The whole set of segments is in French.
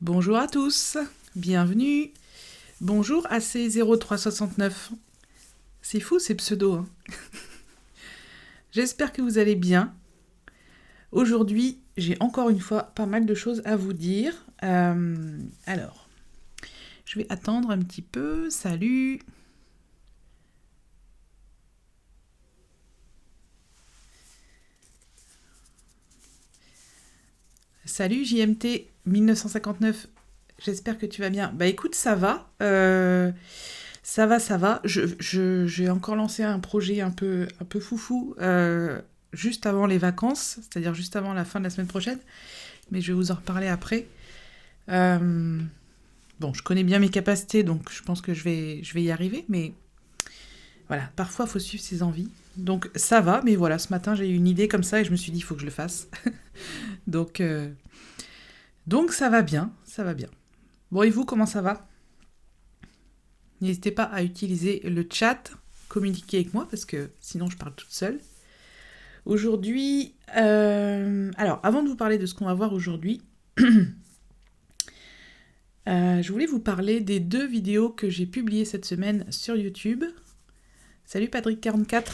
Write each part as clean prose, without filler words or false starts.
Bonjour à tous, bienvenue. Bonjour AC0369. C'est fou ces pseudos. J'espère que vous allez bien. Aujourd'hui, j'ai encore une fois pas mal de choses à vous dire. Alors, je vais attendre un petit peu. Salut. Salut JMT 1959. J'espère que tu vas bien. Bah écoute, ça va. Ça va. J'ai encore lancé un projet un peu foufou juste avant les vacances, c'est-à-dire juste avant la fin de la semaine prochaine. Mais je vais vous en reparler après. Bon, je connais bien mes capacités, donc je pense que je vais y arriver. Mais voilà, parfois, il faut suivre ses envies. Donc ça va, mais voilà, ce matin, j'ai eu une idée comme ça et je me suis dit, il faut que je le fasse. donc ça va bien, ça va bien. Bon, et vous, comment ça va ? N'hésitez pas à utiliser le chat, communiquer avec moi, parce que sinon je parle toute seule. Aujourd'hui, alors avant de vous parler de ce qu'on va voir aujourd'hui, je voulais vous parler des 2 vidéos que j'ai publiées cette semaine sur YouTube. Salut Patrick44.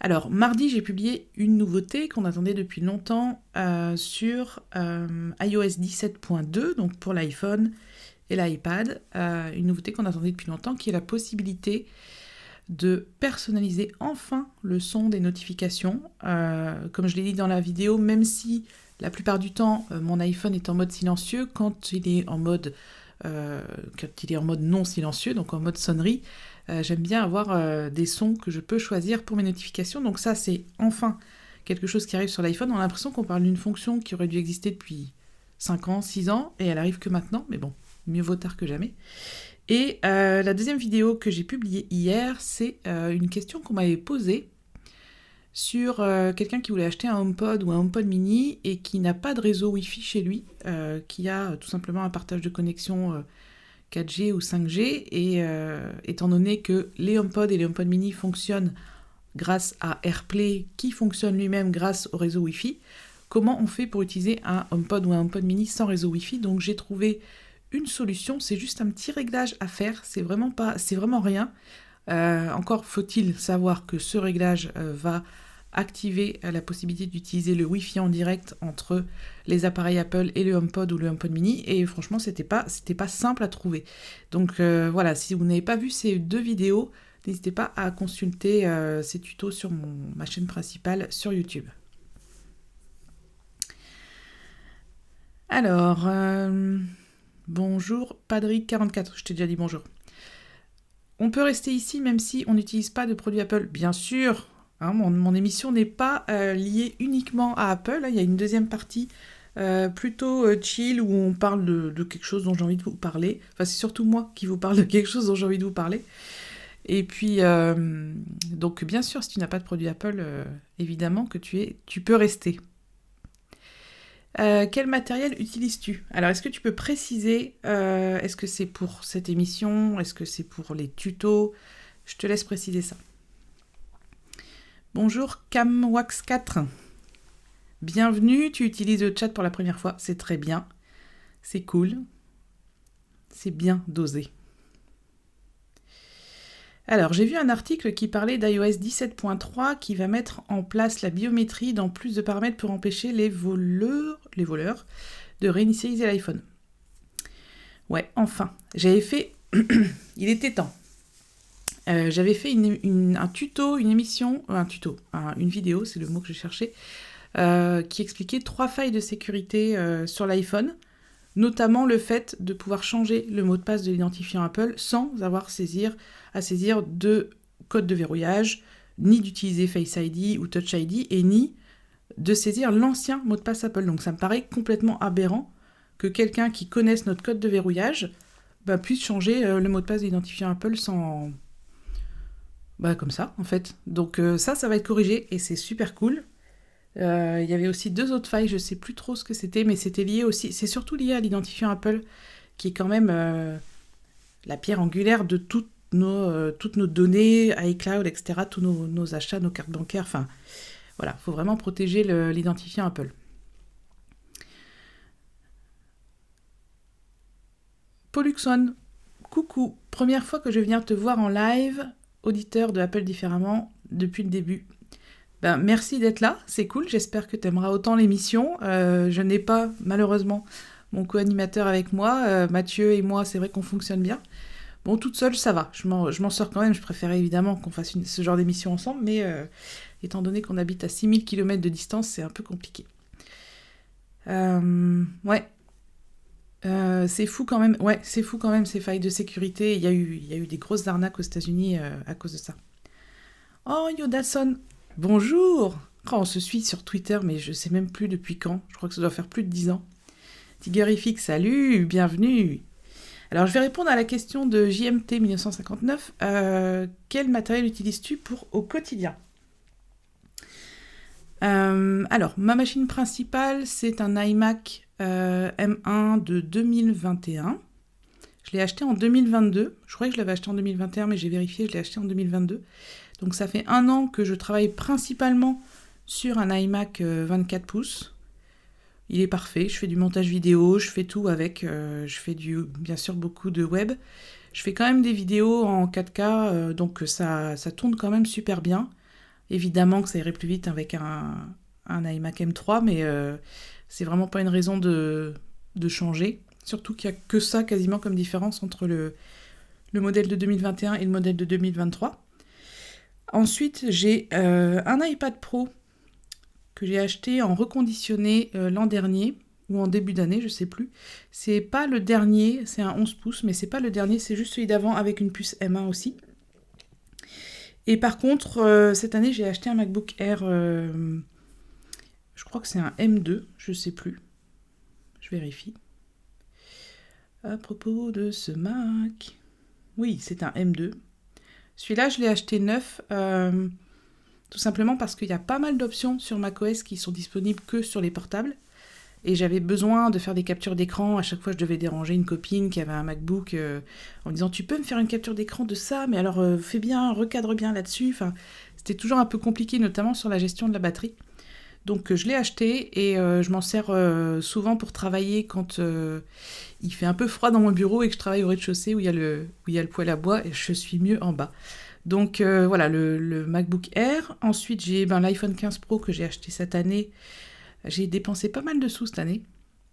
Alors, mardi, j'ai publié une nouveauté qu'on attendait depuis longtemps sur iOS 17.2, donc pour l'iPhone et l'iPad. Une nouveauté qu'on attendait depuis longtemps, qui est la possibilité de personnaliser enfin le son des notifications. Comme je l'ai dit dans la vidéo, même si la plupart du temps, mon iPhone est en mode silencieux, quand il est en mode non silencieux, donc en mode sonnerie, j'aime bien avoir des sons que je peux choisir pour mes notifications. Donc ça, c'est enfin quelque chose qui arrive sur l'iPhone. On a l'impression qu'on parle d'une fonction qui aurait dû exister depuis 5 ans, 6 ans, et elle arrive que maintenant, mais bon, mieux vaut tard que jamais. Et la deuxième vidéo que j'ai publiée hier, c'est une question qu'on m'avait posée sur quelqu'un qui voulait acheter un HomePod ou un HomePod mini et qui n'a pas de réseau Wi-Fi chez lui, qui a tout simplement un partage de connexion 4G ou 5G, et étant donné que les HomePod et les HomePod mini fonctionnent grâce à AirPlay, qui fonctionne lui-même grâce au réseau Wi-Fi, comment on fait pour utiliser un HomePod ou un HomePod mini sans réseau Wi-Fi ? Donc j'ai trouvé une solution, c'est juste un petit réglage à faire, c'est vraiment rien. Encore faut-il savoir que ce réglage va activer la possibilité d'utiliser le Wi-Fi en direct entre les appareils Apple et le HomePod ou le HomePod mini, et franchement c'était pas simple à trouver. Donc voilà, si vous n'avez pas vu ces 2 vidéos, n'hésitez pas à consulter ces tutos sur ma chaîne principale sur YouTube. Alors, bonjour Padrick44, je t'ai déjà dit bonjour. On peut rester ici même si on n'utilise pas de produits Apple, bien sûr. Hein, mon émission n'est pas liée uniquement à Apple. Il y a une deuxième partie plutôt chill où on parle de quelque chose dont j'ai envie de vous parler. Enfin, c'est surtout moi qui vous parle de quelque chose dont j'ai envie de vous parler. Et puis, donc bien sûr, si tu n'as pas de produit Apple, évidemment que tu peux rester. Quel matériel utilises-tu ? Alors, est-ce que tu peux préciser, est-ce que c'est pour cette émission ? Est-ce que c'est pour les tutos ? Je te laisse préciser ça. Bonjour Camwax4. Bienvenue, tu utilises le chat pour la première fois, c'est très bien. C'est cool. C'est bien dosé. Alors, j'ai vu un article qui parlait d'iOS 17.3 qui va mettre en place la biométrie dans plus de paramètres pour empêcher les voleurs de réinitialiser l'iPhone. Ouais, enfin, j'avais fait... Il était temps. J'avais fait un tuto, une vidéo, c'est le mot que je cherchais, qui expliquait 3 failles de sécurité sur l'iPhone, notamment le fait de pouvoir changer le mot de passe de l'identifiant Apple sans avoir à saisir de code de verrouillage, ni d'utiliser Face ID ou Touch ID, et ni de saisir l'ancien mot de passe Apple. Donc ça me paraît complètement aberrant que quelqu'un qui connaisse notre code de verrouillage puisse changer le mot de passe de l'identifiant Apple sans... comme ça, en fait. Donc ça va être corrigé, et c'est super cool. Il y avait aussi 2 autres failles, je sais plus trop ce que c'était, mais c'était lié aussi, c'est surtout lié à l'identifiant Apple, qui est quand même la pierre angulaire de toutes nos données, iCloud, etc., tous nos achats, nos cartes bancaires, enfin, voilà, il faut vraiment protéger l'identifiant Apple. Pollux One, coucou, première fois que je viens te voir en live, auditeur de Apple Différemment depuis le début. Merci d'être là, c'est cool, j'espère que tu aimeras autant l'émission. Je n'ai pas, malheureusement, mon co-animateur avec moi. Mathieu et moi, c'est vrai qu'on fonctionne bien. Bon, toute seule, ça va, je m'en sors quand même. Je préférais évidemment qu'on fasse ce genre d'émission ensemble, mais étant donné qu'on habite à 6000 km de distance, c'est un peu compliqué. Ouais. C'est fou quand même. Ouais, c'est fou quand même ces failles de sécurité. Il y a eu des grosses arnaques aux États-Unis à cause de ça. Oh, Yodason, bonjour. Oh, on se suit sur Twitter, mais je sais même plus depuis quand. Je crois que ça doit faire plus de 10 ans. Tigerifique, salut, bienvenue. Alors, je vais répondre à la question de JMT 1959. Quel matériel utilises-tu au quotidien ? Alors, ma machine principale, c'est un iMac M1 de 2021. Je l'ai acheté en 2022. Je croyais que je l'avais acheté en 2021, mais j'ai vérifié, je l'ai acheté en 2022. Donc, ça fait 1 an que je travaille principalement sur un iMac 24 pouces. Il est parfait, je fais du montage vidéo, je fais tout avec, je fais bien sûr beaucoup de web. Je fais quand même des vidéos en 4K, donc ça tourne quand même super bien. Évidemment que ça irait plus vite avec un iMac M3, mais c'est vraiment pas une raison de changer. Surtout qu'il n'y a que ça quasiment comme différence entre le modèle de 2021 et le modèle de 2023. Ensuite, j'ai un iPad Pro que j'ai acheté en reconditionné l'an dernier, ou en début d'année, je sais plus. C'est pas le dernier, c'est un 11 pouces, mais c'est pas le dernier, c'est juste celui d'avant avec une puce M1 aussi. Et par contre, cette année, j'ai acheté un MacBook Air, je crois que c'est un M2, je sais plus. Je vérifie. À propos de ce Mac... Oui, c'est un M2. Celui-là, je l'ai acheté neuf, tout simplement parce qu'il y a pas mal d'options sur macOS qui sont disponibles que sur les portables. Et j'avais besoin de faire des captures d'écran. À chaque fois, je devais déranger une copine qui avait un MacBook en me disant « Tu peux me faire une capture d'écran de ça, mais alors fais bien, recadre bien là-dessus. » Enfin, c'était toujours un peu compliqué, notamment sur la gestion de la batterie. Donc je l'ai acheté et je m'en sers souvent pour travailler quand il fait un peu froid dans mon bureau et que je travaille au rez-de-chaussée où il y a le poêle à bois et je suis mieux en bas. Donc voilà, le MacBook Air. Ensuite, j'ai l'iPhone 15 Pro que j'ai acheté cette année. J'ai dépensé pas mal de sous cette année.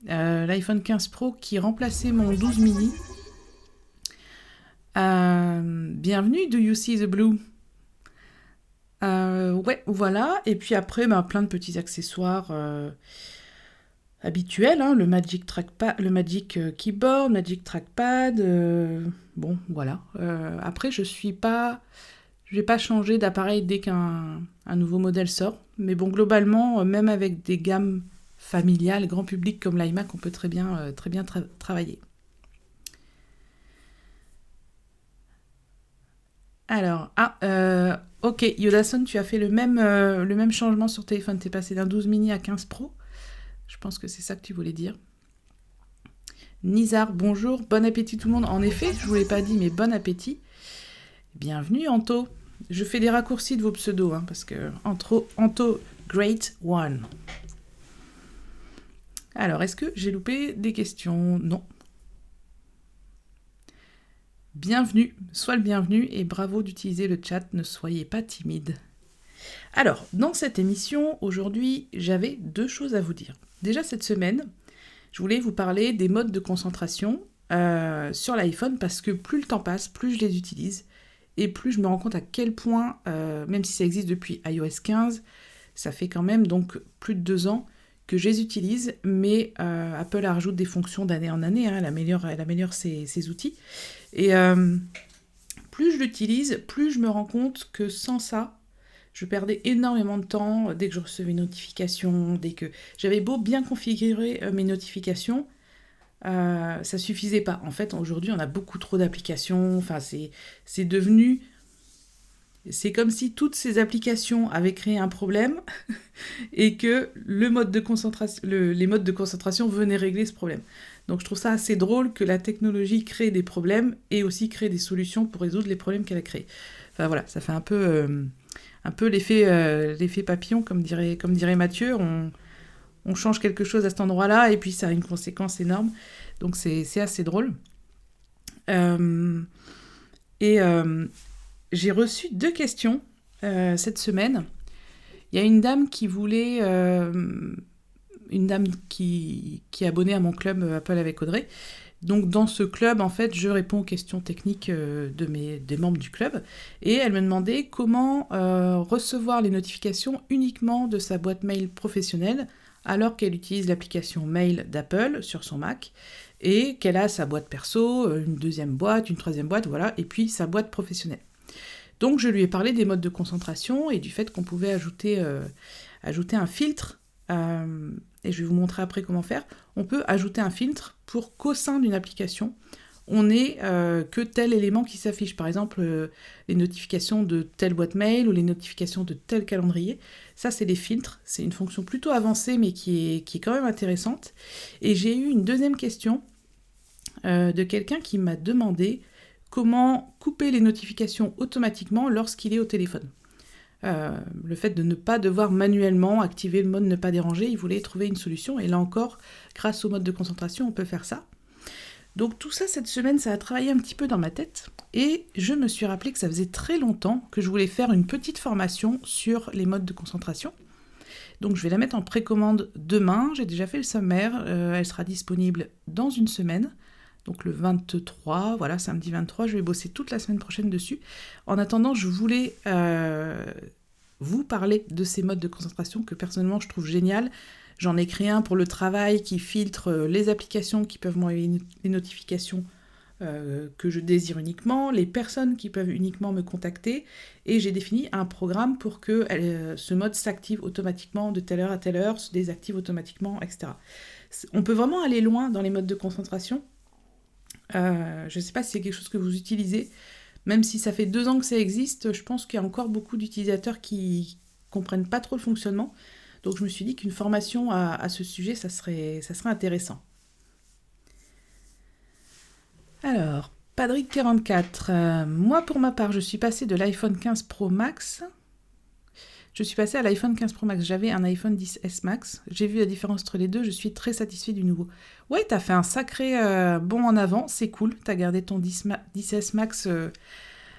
L'iPhone 15 Pro qui remplaçait mon 12 mini. Bienvenue, Do You See the Blue ? Ouais, voilà. Et puis après, plein de petits accessoires habituels. Hein, le Magic Trackpad, le Magic Keyboard, Magic Trackpad. Bon, voilà. Après, je vais pas changer d'appareil dès qu'un nouveau modèle sort. Mais bon, globalement, même avec des gammes familiales, grand public comme l'iMac, on peut très bien travailler. Alors, ok, Yodason, tu as fait le même changement sur téléphone. Tu es passé d'un 12 mini à 15 Pro. Je pense que c'est ça que tu voulais dire. Nizar, bonjour, bon appétit tout le monde. En effet, je ne vous l'ai pas dit, mais bon appétit. Bienvenue, Anto. Je fais des raccourcis de vos pseudos, hein, parce que Anto Great One. Alors, est-ce que j'ai loupé des questions ? Non. Bienvenue, sois le bienvenu et bravo d'utiliser le chat, ne soyez pas timide. Alors, dans cette émission, aujourd'hui, j'avais 2 choses à vous dire. Déjà, cette semaine, je voulais vous parler des modes de concentration sur l'iPhone parce que plus le temps passe, plus je les utilise et plus je me rends compte à quel point, même si ça existe depuis iOS 15, ça fait quand même donc plus de 2 ans que je les utilise, mais Apple rajoute des fonctions d'année en année, hein, elle améliore ses outils. Et plus je l'utilise, plus je me rends compte que sans ça, je perdais énormément de temps dès que je recevais une notification, dès que j'avais beau bien configurer mes notifications, ça suffisait pas. En fait, aujourd'hui, on a beaucoup trop d'applications, enfin, c'est devenu... C'est comme si toutes ces applications avaient créé un problème et que les modes de concentration venaient régler ce problème. Donc je trouve ça assez drôle que la technologie crée des problèmes et aussi crée des solutions pour résoudre les problèmes qu'elle a créés. Enfin voilà, ça fait un peu l'effet papillon, comme dirait Mathieu. On change quelque chose à cet endroit-là et puis ça a une conséquence énorme. Donc c'est assez drôle. Euh, et j'ai reçu 2 questions cette semaine. Il y a une dame qui voulait... une dame qui est abonnée à mon club Apple avec Audrey. Donc dans ce club, en fait, je réponds aux questions techniques des membres du club. Et elle me demandait comment recevoir les notifications uniquement de sa boîte mail professionnelle alors qu'elle utilise l'application mail d'Apple sur son Mac et qu'elle a sa boîte perso, une deuxième boîte, une troisième boîte, voilà, et puis sa boîte professionnelle. Donc je lui ai parlé des modes de concentration et du fait qu'on pouvait ajouter un filtre, et je vais vous montrer après comment faire. On peut ajouter un filtre pour qu'au sein d'une application, on n'ait que tel élément qui s'affiche. Par exemple, les notifications de telle boîte mail ou les notifications de tel calendrier. Ça, c'est des filtres. C'est une fonction plutôt avancée, mais qui est quand même intéressante. Et j'ai eu une deuxième question de quelqu'un qui m'a demandé comment couper les notifications automatiquement lorsqu'il est au téléphone. Le fait de ne pas devoir manuellement activer le mode ne pas déranger, il voulait trouver une solution, et là encore, grâce au mode de concentration, on peut faire ça. Donc tout ça, cette semaine, ça a travaillé un petit peu dans ma tête, et je me suis rappelé que ça faisait très longtemps que je voulais faire une petite formation sur les modes de concentration. Donc je vais la mettre en précommande demain, j'ai déjà fait le sommaire, elle sera disponible dans une semaine, donc le 23, voilà, samedi 23, je vais bosser toute la semaine prochaine dessus. En attendant, je voulais vous parler de ces modes de concentration que personnellement je trouve génial. J'en ai créé un pour le travail qui filtre les applications qui peuvent m'envoyer les notifications que je désire uniquement, les personnes qui peuvent uniquement me contacter, et j'ai défini un programme pour que ce mode s'active automatiquement de telle heure à telle heure, se désactive automatiquement, etc. On peut vraiment aller loin dans les modes de concentration. Je ne sais pas si c'est quelque chose que vous utilisez, même si ça fait 2 ans que ça existe, je pense qu'il y a encore beaucoup d'utilisateurs qui comprennent pas trop le fonctionnement, donc je me suis dit qu'une formation à ce sujet, ça serait intéressant. Alors, Padrick44, moi pour ma part, je suis passée de l'iPhone 15 Pro Max, je suis passée à l'iPhone 15 Pro Max, j'avais un iPhone 10S Max, j'ai vu la différence entre les deux, je suis très satisfait du nouveau. Ouais, t'as fait un sacré bond en avant, c'est cool, t'as gardé ton 10S Max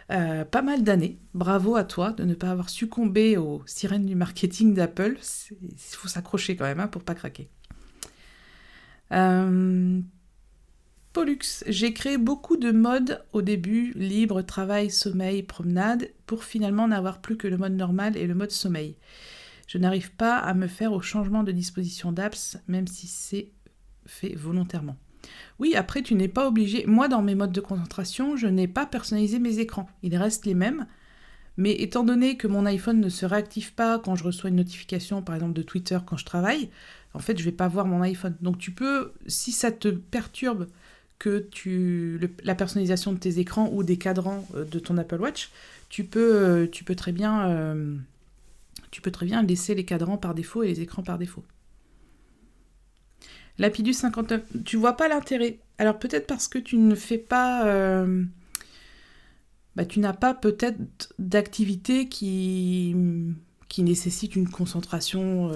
pas mal d'années. Bravo à toi de ne pas avoir succombé aux sirènes du marketing d'Apple, il faut s'accrocher quand même pour pas craquer. Pollux, j'ai créé beaucoup de modes au début, libre, travail, sommeil, promenade, pour finalement n'avoir plus que le mode normal et le mode sommeil. Je n'arrive pas à me faire au changement de disposition d'apps, même si c'est fait volontairement. Oui, après, tu n'es pas obligé... Moi, dans mes modes de concentration, je n'ai pas personnalisé mes écrans. Ils restent les mêmes, mais étant donné que mon iPhone ne se réactive pas quand je reçois une notification, par exemple de Twitter quand je travaille, en fait, je ne vais pas voir mon iPhone. Donc tu peux, si ça te perturbe que la personnalisation de tes écrans ou des cadrans de ton Apple Watch, tu peux très bien laisser les cadrans par défaut et les écrans par défaut. Lapidus 59, tu vois pas l'intérêt. Alors peut-être parce que tu ne fais pas... tu n'as pas peut-être d'activité qui nécessite une concentration,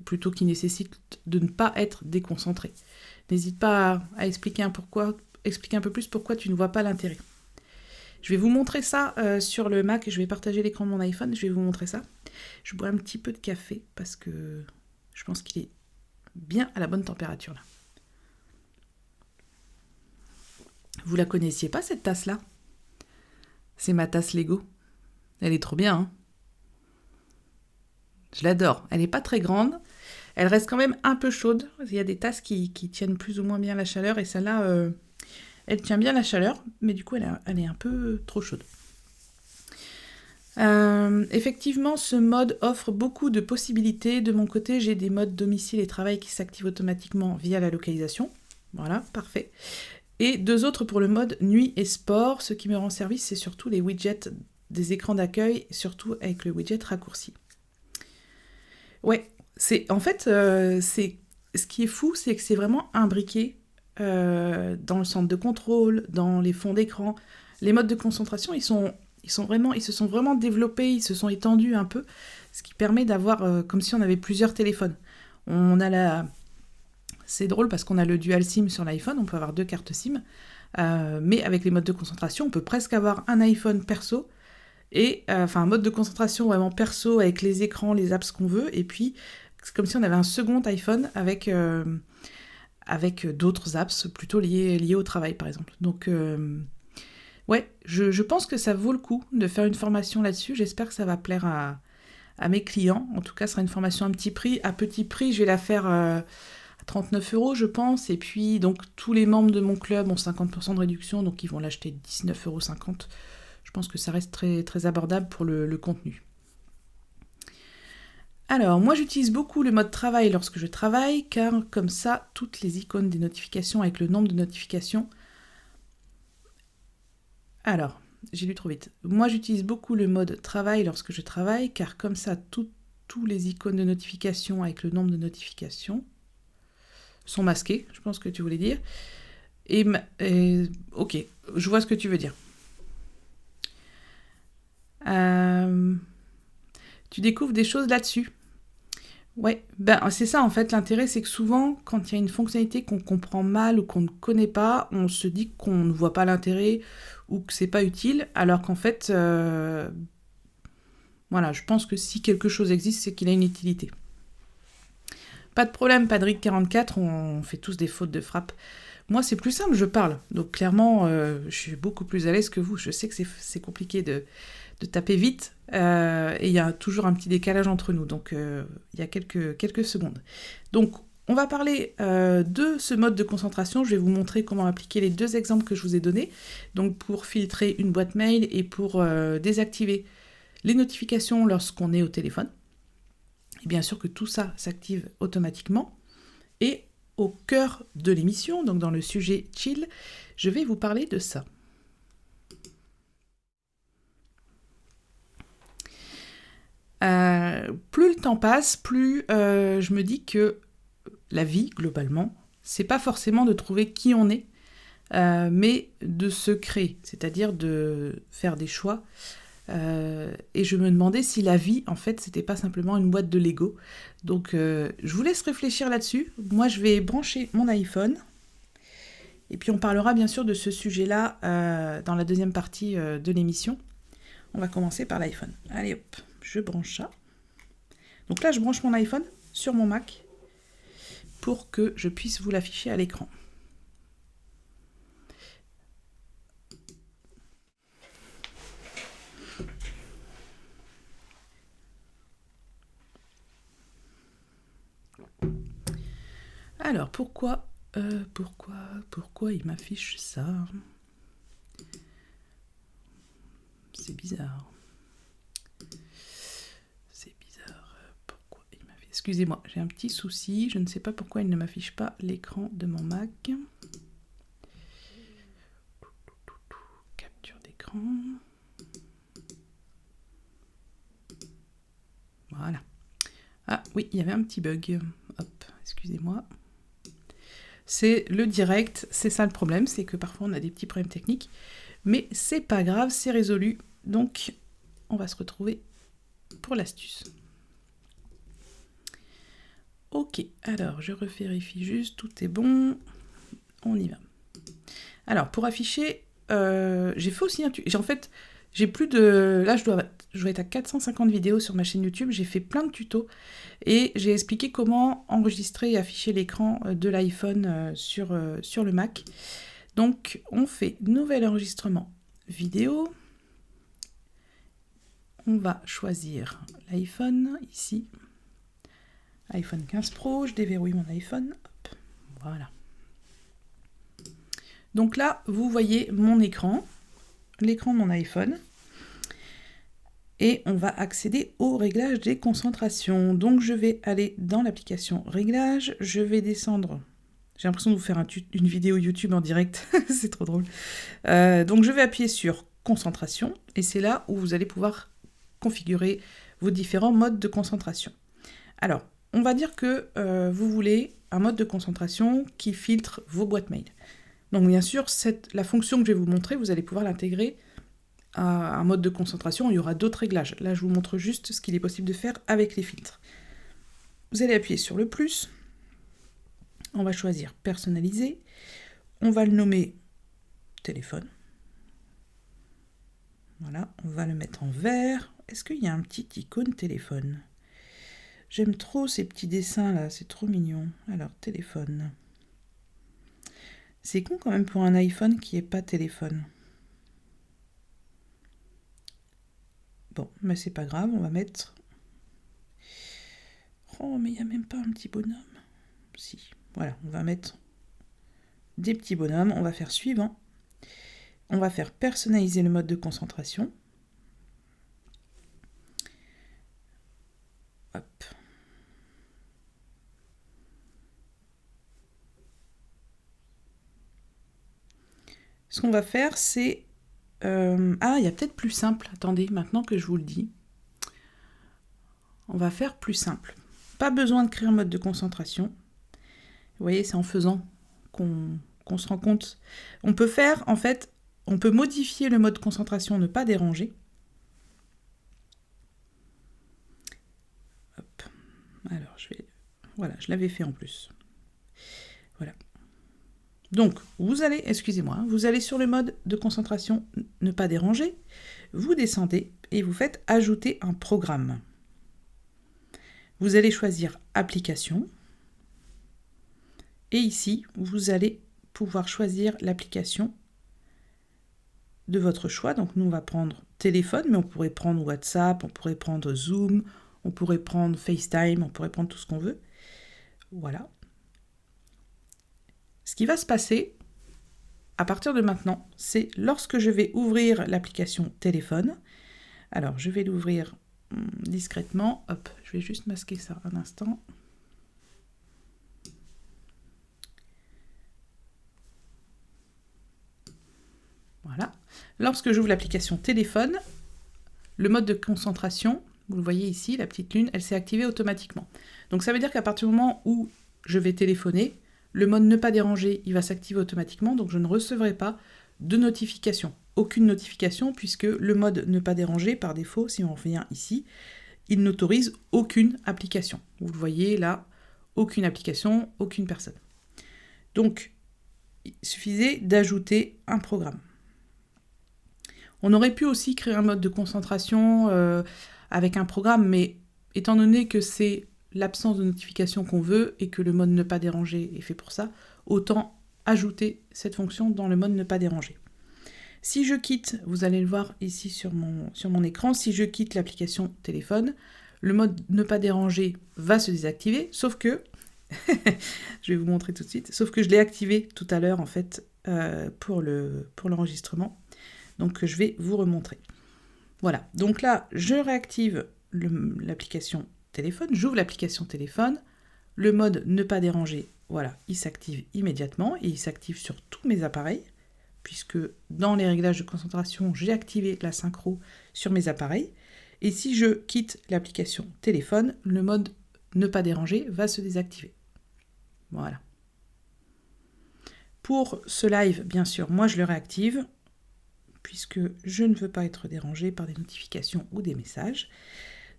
plutôt qui nécessite de ne pas être déconcentré. N'hésite pas à expliquer un peu plus pourquoi tu ne vois pas l'intérêt. Je vais vous montrer ça sur le Mac, je vais partager l'écran de mon iPhone, je vais vous montrer ça. Je bois un petit peu de café parce que je pense qu'il est bien à la bonne température là. Vous la connaissiez pas cette tasse là ? C'est ma tasse Lego. Elle est trop bien, hein ? Je l'adore. Elle n'est pas très grande. Elle reste quand même un peu chaude. Il y a des tasses qui tiennent plus ou moins bien la chaleur. Et celle-là, elle tient bien la chaleur. Mais du coup, elle est un peu trop chaude. Effectivement, ce mode offre beaucoup de possibilités. De mon côté, j'ai des modes domicile et travail qui s'activent automatiquement via la localisation. Voilà, parfait. Et 2 autres pour le mode nuit et sport. Ce qui me rend service, c'est surtout les widgets des écrans d'accueil, surtout avec le widget raccourci. Ouais, ce qui est fou, c'est que c'est vraiment imbriqué dans le centre de contrôle, dans les fonds d'écran. Les modes de concentration, ils se sont vraiment développés, ils se sont étendus un peu, ce qui permet d'avoir comme si on avait plusieurs téléphones. C'est drôle parce qu'on a le dual SIM sur l'iPhone, on peut avoir 2 cartes SIM. Mais avec les modes de concentration, on peut presque avoir un iPhone perso, et un mode de concentration vraiment perso avec les écrans, les apps qu'on veut, et puis c'est comme si on avait un second iPhone avec d'autres apps plutôt liées au travail, par exemple. Donc, ouais, je pense que ça vaut le coup de faire une formation là-dessus. J'espère que ça va plaire à mes clients. En tout cas, ce sera une formation à petit prix. À petit prix, je vais la faire à 39 €, je pense. Et puis, donc, tous les membres de mon club ont 50% de réduction, donc ils vont l'acheter 19,50 €. Je pense que ça reste très, très abordable pour le contenu. Alors, moi j'utilise beaucoup le mode travail lorsque je travaille, car comme ça, toutes les icônes des notifications avec le nombre de notifications... Alors, j'ai lu trop vite. Moi j'utilise beaucoup le mode travail lorsque je travaille, car comme ça, tous les icônes de notification avec le nombre de notifications sont masquées, je pense que tu voulais dire. Ok, je vois ce que tu veux dire. Tu découvres des choses là-dessus. Ouais, c'est ça en fait, l'intérêt c'est que souvent quand il y a une fonctionnalité qu'on comprend mal ou qu'on ne connaît pas, on se dit qu'on ne voit pas l'intérêt ou que c'est pas utile, alors qu'en fait, voilà, je pense que si quelque chose existe, c'est qu'il a une utilité. Pas de problème, Padrick44, on fait tous des fautes de frappe. Moi c'est plus simple, je parle, donc clairement je suis beaucoup plus à l'aise que vous, je sais que c'est compliqué de taper vite, et il y a toujours un petit décalage entre nous, donc il y a quelques secondes. Donc, on va parler de ce mode de concentration. Je vais vous montrer comment appliquer les deux exemples que je vous ai donnés, donc pour filtrer une boîte mail et pour désactiver les notifications lorsqu'on est au téléphone. Et bien sûr que tout ça s'active automatiquement. Et au cœur de l'émission, donc dans le sujet chill, je vais vous parler de ça. Plus le temps passe, plus je me dis que la vie, globalement, c'est pas forcément de trouver qui on est, mais de se créer, c'est-à-dire de faire des choix. Et je me demandais si la vie, en fait, c'était pas simplement une boîte de Lego. Donc, je vous laisse réfléchir là-dessus. Moi, je vais brancher mon iPhone. Et puis, on parlera bien sûr de ce sujet-là dans la deuxième partie de l'émission. On va commencer par l'iPhone. Allez hop, je branche ça. Donc là, je branche mon iPhone sur mon Mac pour que je puisse vous l'afficher à l'écran. Alors, pourquoi il m'affiche ça? C'est bizarre. Pourquoi il m'affiche... Excusez-moi, j'ai un petit souci. Je ne sais pas pourquoi il ne m'affiche pas l'écran de mon Mac. Capture d'écran. Voilà. Ah oui, il y avait un petit bug. Hop, excusez-moi. C'est le direct, c'est ça le problème, c'est que parfois on a des petits problèmes techniques. Mais c'est pas grave, c'est résolu. Donc, on va se retrouver pour l'astuce. Ok, alors je revérifie juste, tout est bon. On y va. Alors, pour afficher, j'ai fait aussi un tuto. En fait, j'ai plus de... Là, je dois être à 450 vidéos sur ma chaîne YouTube. J'ai fait plein de tutos et j'ai expliqué comment enregistrer et afficher l'écran de l'iPhone sur le Mac. Donc, on fait nouvel enregistrement vidéo. On va choisir l'iPhone, ici. iPhone 15 Pro, je déverrouille mon iPhone. Hop, voilà. Donc là, vous voyez mon écran, l'écran de mon iPhone. Et on va accéder au réglage des concentrations. Donc je vais aller dans l'application Réglages, je vais descendre... J'ai l'impression de vous faire une vidéo YouTube en direct, c'est trop drôle. Donc je vais appuyer sur Concentration, et c'est là où vous allez pouvoir configurer vos différents modes de concentration. Alors, on va dire que vous voulez un mode de concentration qui filtre vos boîtes mail. Donc bien sûr, la fonction que je vais vous montrer, vous allez pouvoir l'intégrer à un mode de concentration. Il y aura d'autres réglages. Là, je vous montre juste ce qu'il est possible de faire avec les filtres. Vous allez appuyer sur le plus. On va choisir personnaliser. On va le nommer téléphone. Voilà, on va le mettre en vert. Est-ce qu'il y a un petit icône téléphone? J'aime trop ces petits dessins là, c'est trop mignon. Alors, téléphone. C'est con quand même pour un iPhone qui n'est pas téléphone. Bon, mais c'est pas grave, on va mettre... Oh, mais il n'y a même pas un petit bonhomme. Si, voilà, on va mettre des petits bonhommes. On va faire suivant. On va faire personnaliser le mode de concentration. Hop. Ce qu'on va faire, c'est... Ah, il y a peut-être plus simple. Attendez, maintenant que je vous le dis. On va faire plus simple. Pas besoin de créer un mode de concentration. Vous voyez, c'est en faisant qu'on se rend compte. On peut faire, en fait, on peut modifier le mode concentration, ne pas déranger. Hop. Alors, voilà, je l'avais fait en plus. Voilà. Donc, vous allez sur le mode de concentration, ne pas déranger. Vous descendez et vous faites ajouter un programme. Vous allez choisir application. Et ici, vous allez pouvoir choisir l'application de votre choix. Donc nous, on va prendre téléphone, mais on pourrait prendre WhatsApp, on pourrait prendre Zoom, on pourrait prendre FaceTime, on pourrait prendre tout ce qu'on veut. Voilà. Ce qui va se passer à partir de maintenant, c'est lorsque je vais ouvrir l'application téléphone. Alors, je vais l'ouvrir discrètement. Hop, je vais juste masquer ça un instant. Voilà. Lorsque j'ouvre l'application téléphone, le mode de concentration, vous le voyez ici, la petite lune, elle s'est activée automatiquement. Donc ça veut dire qu'à partir du moment où je vais téléphoner, le mode ne pas déranger, il va s'activer automatiquement, donc je ne recevrai pas de notification. Aucune notification, puisque le mode ne pas déranger, par défaut, si on revient ici, il n'autorise aucune application. Vous le voyez là, aucune application, aucune personne. Donc, il suffisait d'ajouter un programme. On aurait pu aussi créer un mode de concentration avec un programme, mais étant donné que c'est l'absence de notification qu'on veut et que le mode ne pas déranger est fait pour ça, autant ajouter cette fonction dans le mode ne pas déranger. Si je quitte, vous allez le voir ici sur mon écran, si je quitte l'application téléphone, le mode ne pas déranger va se désactiver, sauf que, je vais vous montrer tout de suite, sauf que je l'ai activé tout à l'heure en fait pour l'enregistrement. Donc je vais vous remontrer. Voilà, donc là, je réactive l'application téléphone, j'ouvre l'application téléphone, le mode ne pas déranger, voilà, il s'active immédiatement et il s'active sur tous mes appareils, puisque dans les réglages de concentration, j'ai activé la synchro sur mes appareils. Et si je quitte l'application téléphone, le mode ne pas déranger va se désactiver. Voilà. Pour ce live, bien sûr, moi je le réactive, puisque je ne veux pas être dérangée par des notifications ou des messages.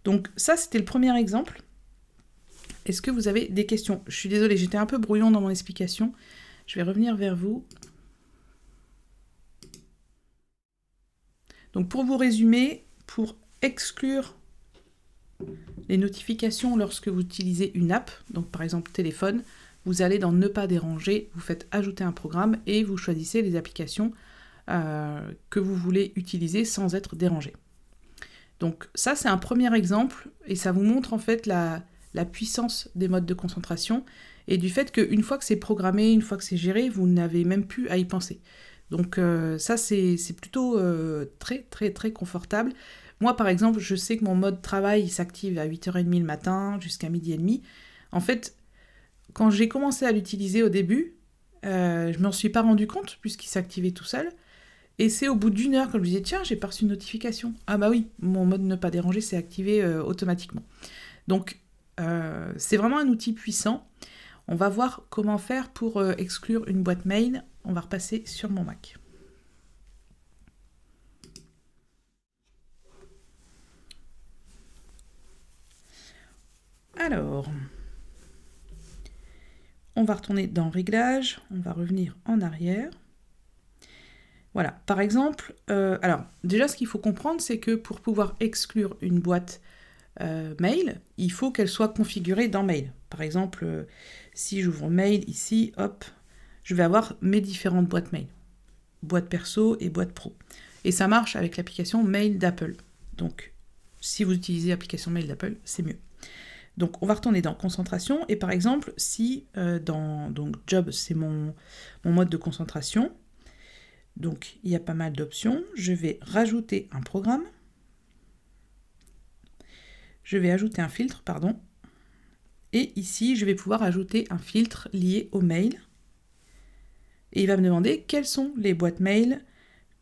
Donc ça, c'était le premier exemple. Est-ce que vous avez des questions? Je suis désolée, j'étais un peu brouillon dans mon explication. Je vais revenir vers vous. Donc pour vous résumer, pour exclure les notifications lorsque vous utilisez une app, donc par exemple téléphone, vous allez dans ne pas déranger, vous faites ajouter un programme et vous choisissez les applications que vous voulez utiliser sans être dérangé. Donc ça, c'est un premier exemple et ça vous montre en fait la puissance des modes de concentration et du fait qu'une fois que c'est programmé, une fois que c'est géré, vous n'avez même plus à y penser. Donc ça, c'est plutôt très très très confortable. Moi, par exemple, je sais que mon mode travail s'active à 8h30 le matin jusqu'à 12h30. En fait, quand j'ai commencé à l'utiliser au début, je ne m'en suis pas rendu compte puisqu'il s'activait tout seul. Et c'est au bout d'1 heure que je me disais, tiens, j'ai pas reçu une notification. Ah bah oui, mon mode ne pas déranger s'est activé automatiquement. Donc, c'est vraiment un outil puissant. On va voir comment faire pour exclure une boîte mail. On va repasser sur mon Mac. Alors, on va retourner dans Réglages, on va revenir en arrière. Voilà, par exemple, alors déjà ce qu'il faut comprendre, c'est que pour pouvoir exclure une boîte mail, il faut qu'elle soit configurée dans mail. Par exemple, si j'ouvre mail ici, hop, je vais avoir mes différentes boîtes mail. Boîte perso et boîte pro. Et ça marche avec l'application mail d'Apple. Donc, si vous utilisez l'application mail d'Apple, c'est mieux. Donc, on va retourner dans concentration. Et par exemple, si donc job, c'est mon mode de concentration. Donc, il y a pas mal d'options. Je vais rajouter un programme. Je vais ajouter un filtre, pardon. Et ici, je vais pouvoir ajouter un filtre lié au mail. Et il va me demander quelles sont les boîtes mail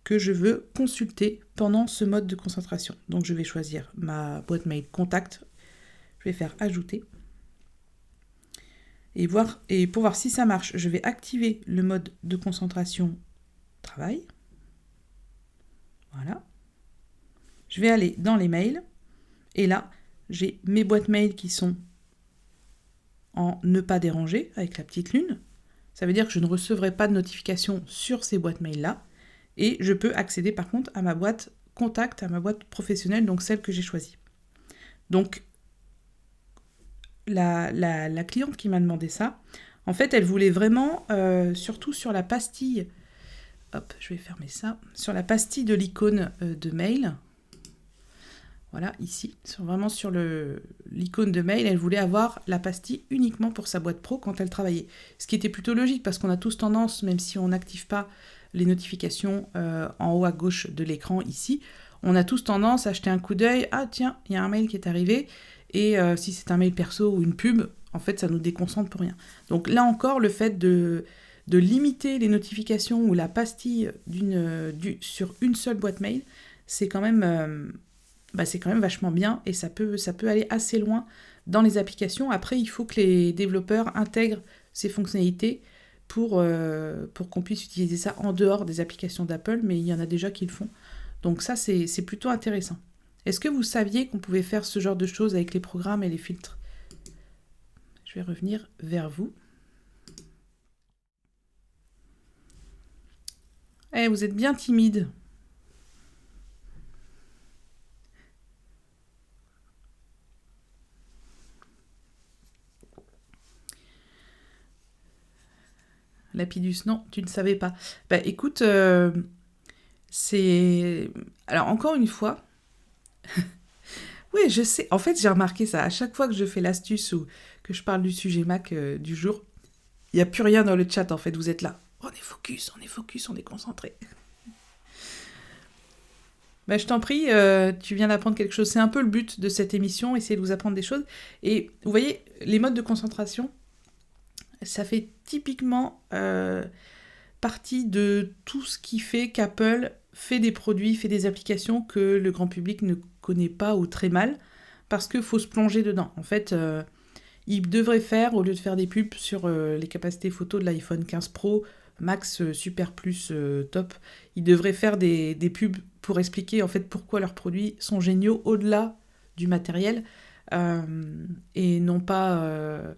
que je veux consulter pendant ce mode de concentration. Donc je vais choisir ma boîte mail contact. Je vais faire ajouter. Et pour voir si ça marche, je vais activer le mode de concentration travail. Voilà. Je vais aller dans les mails. Et là, j'ai mes boîtes mail qui sont en ne pas déranger avec la petite lune. Ça veut dire que je ne recevrai pas de notification sur ces boîtes mail-là. Et je peux accéder par contre à ma boîte contact, à ma boîte professionnelle, donc celle que j'ai choisie. Donc, la cliente qui m'a demandé ça, en fait, elle voulait vraiment, surtout sur la pastille, hop, je vais fermer ça, sur la pastille de l'icône de mail, voilà, ici, vraiment sur l'icône de mail, elle voulait avoir la pastille uniquement pour sa boîte pro quand elle travaillait. Ce qui était plutôt logique, parce qu'on a tous tendance, même si on n'active pas les notifications en haut à gauche de l'écran ici, on a tous tendance à jeter un coup d'œil, ah tiens, il y a un mail qui est arrivé, et si c'est un mail perso ou une pub, en fait ça nous déconcentre pour rien. Donc là encore, le fait de limiter les notifications ou la pastille sur une seule boîte mail, c'est quand même vachement bien, et ça peut aller assez loin dans les applications. Après, il faut que les développeurs intègrent ces fonctionnalités pour qu'on puisse utiliser ça en dehors des applications d'Apple, mais il y en a déjà qui le font. Donc ça, c'est plutôt intéressant. Est-ce que vous saviez qu'on pouvait faire ce genre de choses avec les programmes et les filtres ? Je vais revenir vers vous. Eh, vous êtes bien timide. Lapidus, non, tu ne savais pas. Bah écoute, c'est... Alors encore une fois, oui, je sais. En fait, j'ai remarqué ça. À chaque fois que je fais l'astuce ou que je parle du sujet Mac du jour, il n'y a plus rien dans le chat, en fait. Vous êtes là. On est focus, on est concentré. Bah, je t'en prie, tu viens d'apprendre quelque chose. C'est un peu le but de cette émission, essayer de vous apprendre des choses. Et vous voyez, les modes de concentration, ça fait typiquement partie de tout ce qui fait qu'Apple fait des produits, fait des applications que le grand public ne connaît pas ou très mal, parce qu'il faut se plonger dedans. En fait, il devrait faire, au lieu de faire des pubs sur les capacités photo de l'iPhone 15 Pro, Max, Super Plus, Top, il devrait faire des pubs pour expliquer en fait pourquoi leurs produits sont géniaux au-delà du matériel, et non pas...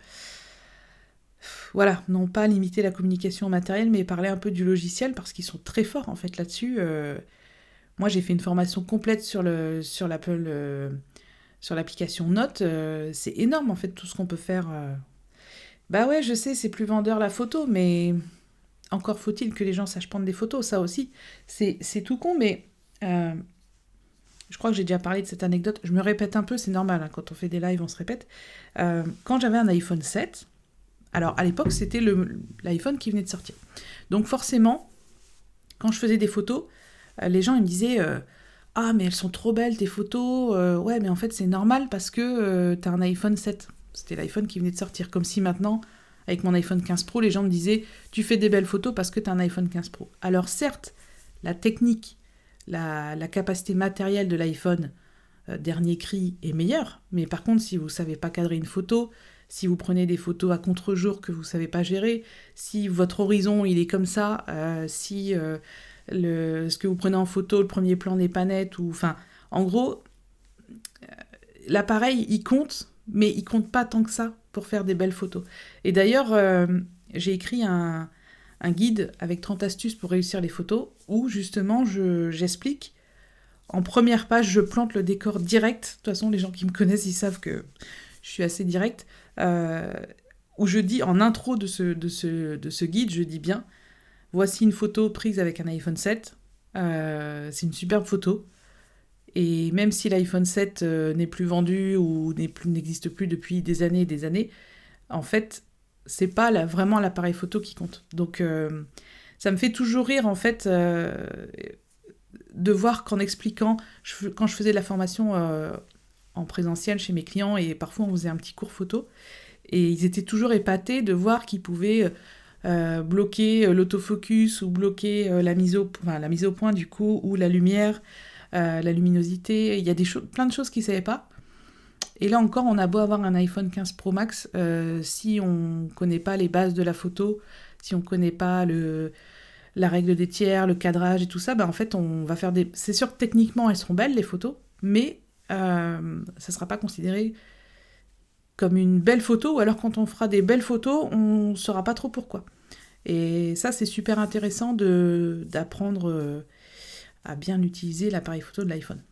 non pas limiter la communication au matériel, mais parler un peu du logiciel, parce qu'ils sont très forts en fait là-dessus. Moi, j'ai fait une formation complète sur l'Apple, sur l'application Note. C'est énorme en fait tout ce qu'on peut faire. Bah ouais, je sais, c'est plus vendeur la photo, mais encore faut-il que les gens sachent prendre des photos, ça aussi. C'est tout con, mais je crois que j'ai déjà parlé de cette anecdote. Je me répète un peu, c'est normal, hein, quand on fait des lives, on se répète. Quand j'avais un iPhone 7, alors à l'époque, c'était l'iPhone qui venait de sortir. Donc forcément, quand je faisais des photos, les gens ils me disaient ah mais elles sont trop belles tes photos, ouais mais en fait c'est normal parce que t'as un iPhone 7. C'était l'iPhone qui venait de sortir. Comme si maintenant, avec mon iPhone 15 Pro, les gens me disaient tu fais des belles photos parce que t'as un iPhone 15 Pro. Alors certes, la technique, la capacité matérielle de l'iPhone dernier cri est meilleure, mais par contre si vous savez pas cadrer une photo, si vous prenez des photos à contre-jour que vous ne savez pas gérer, si votre horizon il est comme ça, si ce que vous prenez en photo, le premier plan n'est pas net, ou enfin, en gros, l'appareil il compte, mais il compte pas tant que ça pour faire des belles photos. Et d'ailleurs, j'ai écrit un un guide avec 30 astuces pour réussir les photos, où justement j'explique. En première page, je plante le décor direct. De toute façon, les gens qui me connaissent, ils savent que je suis assez directe. Où je dis, en intro de ce guide, je dis bien, voici une photo prise avec un iPhone 7. C'est une superbe photo. Et même si l'iPhone 7 n'est plus vendu ou n'existe plus depuis des années et des années, en fait, c'est pas vraiment l'appareil photo qui compte. Donc, ça me fait toujours rire, en fait, de voir qu'en expliquant, quand je faisais de la formation en présentiel chez mes clients, et parfois on faisait un petit cours photo, et ils étaient toujours épatés de voir qu'ils pouvaient bloquer l'autofocus ou bloquer la mise au point, du coup, ou la lumière, la luminosité. Il y a plein de choses qu'ils ne savaient pas. Et là encore, on a beau avoir un iPhone 15 Pro Max, si on ne connaît pas les bases de la photo, si on ne connaît pas la règle des tiers, le cadrage et tout ça, en fait, on va faire des... C'est sûr que techniquement, elles seront belles, les photos, mais ça ne sera pas considéré comme une belle photo, ou alors quand on fera des belles photos, on ne saura pas trop pourquoi. Et ça, c'est super intéressant d'apprendre à bien utiliser l'appareil photo de l'iPhone.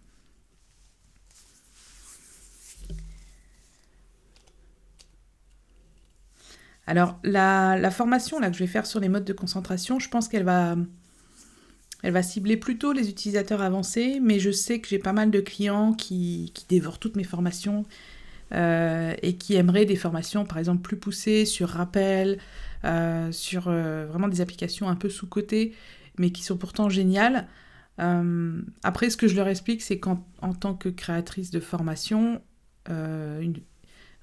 Alors, la formation là, que je vais faire sur les modes de concentration, je pense qu'elle va cibler plutôt les utilisateurs avancés, mais je sais que j'ai pas mal de clients qui dévorent toutes mes formations et qui aimeraient des formations, par exemple, plus poussées sur rappel, sur vraiment des applications un peu sous-cotées, mais qui sont pourtant géniales. Après, ce que je leur explique, c'est qu'en tant que créatrice de formation,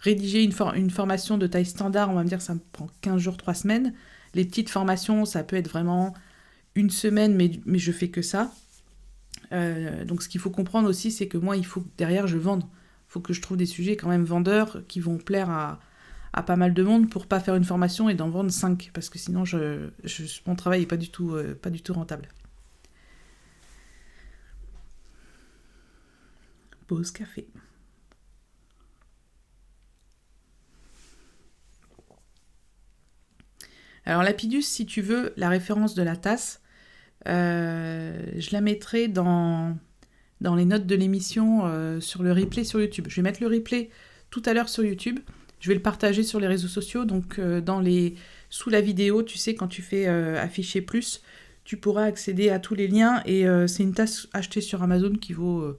rédiger une formation de taille standard, on va me dire, ça me prend 15 jours, 3 semaines. Les petites formations, ça peut être vraiment une semaine, mais je fais que ça. Donc ce qu'il faut comprendre aussi, c'est que moi, il faut que derrière, je vende. Il faut que je trouve des sujets quand même vendeurs qui vont plaire à pas mal de monde pour pas faire une formation et d'en vendre 5, parce que sinon, mon travail n'est pas du tout rentable. Pause café. Alors Lapidus, si tu veux la référence de la tasse, je la mettrai dans les notes de l'émission sur le replay sur YouTube. Je vais mettre le replay tout à l'heure sur YouTube. Je vais le partager sur les réseaux sociaux. Donc sous la vidéo, tu sais, quand tu fais afficher plus, tu pourras accéder à tous les liens. Et c'est une tasse achetée sur Amazon qui vaut,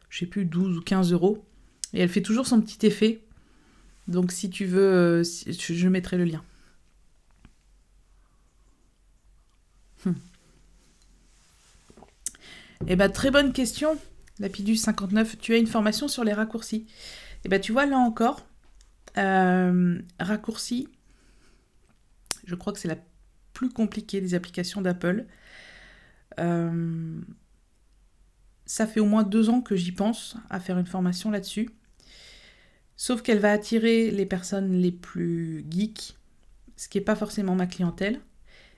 je sais plus, 12 ou 15 euros. Et elle fait toujours son petit effet. Donc si tu veux, je mettrai le lien. Eh bien, très bonne question, Lapidus59. Tu as une formation sur les raccourcis. Eh bien, tu vois, là encore, raccourcis, je crois que c'est la plus compliquée des applications d'Apple. Ça fait au moins 2 ans que j'y pense à faire une formation là-dessus. Sauf qu'elle va attirer les personnes les plus geeks, ce qui n'est pas forcément ma clientèle.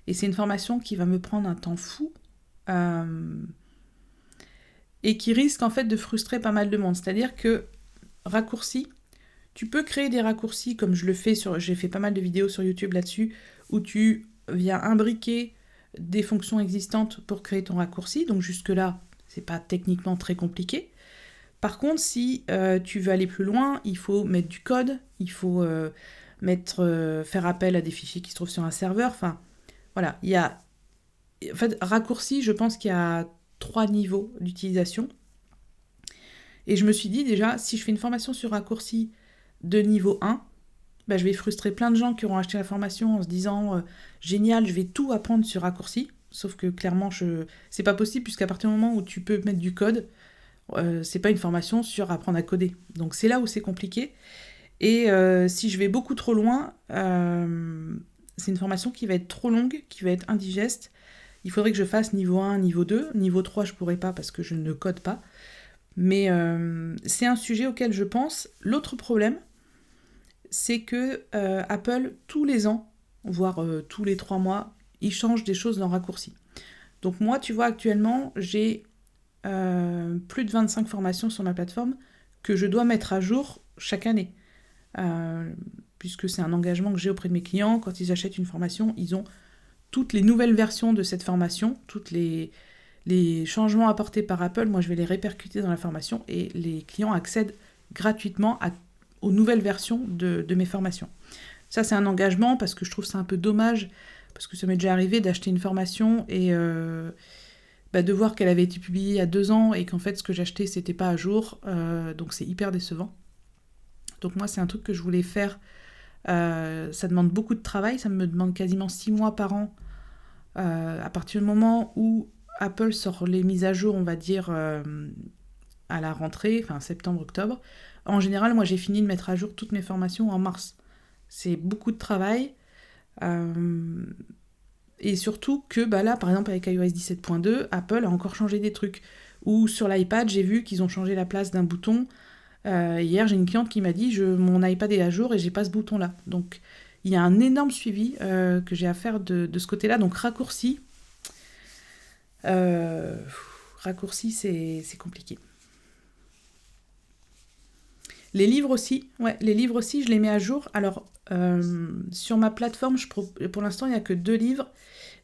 Et c'est une formation qui va me prendre un temps fou. Et qui risque en fait de frustrer pas mal de monde. C'est-à-dire que raccourcis, tu peux créer des raccourcis comme je le fais j'ai fait pas mal de vidéos sur YouTube là-dessus, où tu viens imbriquer des fonctions existantes pour créer ton raccourci. Donc jusque-là, c'est pas techniquement très compliqué. Par contre, si tu veux aller plus loin, il faut mettre du code, il faut faire appel à des fichiers qui se trouvent sur un serveur. Enfin, voilà, il y a... En fait, raccourci, je pense qu'il y a 3 niveaux d'utilisation. Et je me suis dit déjà, si je fais une formation sur raccourci de niveau 1, je vais frustrer plein de gens qui auront acheté la formation en se disant génial, je vais tout apprendre sur raccourci. Sauf que clairement, c'est pas possible, puisqu'à partir du moment où tu peux mettre du code, c'est pas une formation sur apprendre à coder. Donc c'est là où c'est compliqué. Et si je vais beaucoup trop loin, c'est une formation qui va être trop longue, qui va être indigeste. Il faudrait que je fasse niveau 1, niveau 2. Niveau 3, je pourrais pas parce que je ne code pas. Mais c'est un sujet auquel je pense. L'autre problème, c'est que Apple, tous les ans, voire tous les 3 mois, ils changent des choses dans Raccourci. Donc moi, tu vois, actuellement, j'ai plus de 25 formations sur ma plateforme que je dois mettre à jour chaque année. Puisque c'est un engagement que j'ai auprès de mes clients. Quand ils achètent une formation, ils ont toutes les nouvelles versions de cette formation, toutes les changements apportés par Apple, moi je vais les répercuter dans la formation et les clients accèdent gratuitement aux nouvelles versions de mes formations. Ça, c'est un engagement parce que je trouve ça un peu dommage, parce que ça m'est déjà arrivé d'acheter une formation et de voir qu'elle avait été publiée il y a 2 ans et qu'en fait, ce que j'achetais, c'était pas à jour. Donc, c'est hyper décevant. Donc, moi, c'est un truc que je voulais faire. Ça demande beaucoup de travail. Ça me demande quasiment 6 mois par an. À partir du moment où Apple sort les mises à jour, on va dire, à la rentrée, enfin septembre-octobre. En général, moi, j'ai fini de mettre à jour toutes mes formations en mars. C'est beaucoup de travail. Et surtout que là, par exemple, avec iOS 17.2, Apple a encore changé des trucs. Ou sur l'iPad, j'ai vu qu'ils ont changé la place d'un bouton. Hier, j'ai une cliente qui m'a dit mon iPad est à jour et j'ai pas ce bouton-là. Donc, il y a un énorme suivi que j'ai à faire de ce côté-là. Donc, raccourci, c'est compliqué. Les livres aussi, je les mets à jour. Alors, sur ma plateforme, pour l'instant, il n'y a que 2 livres.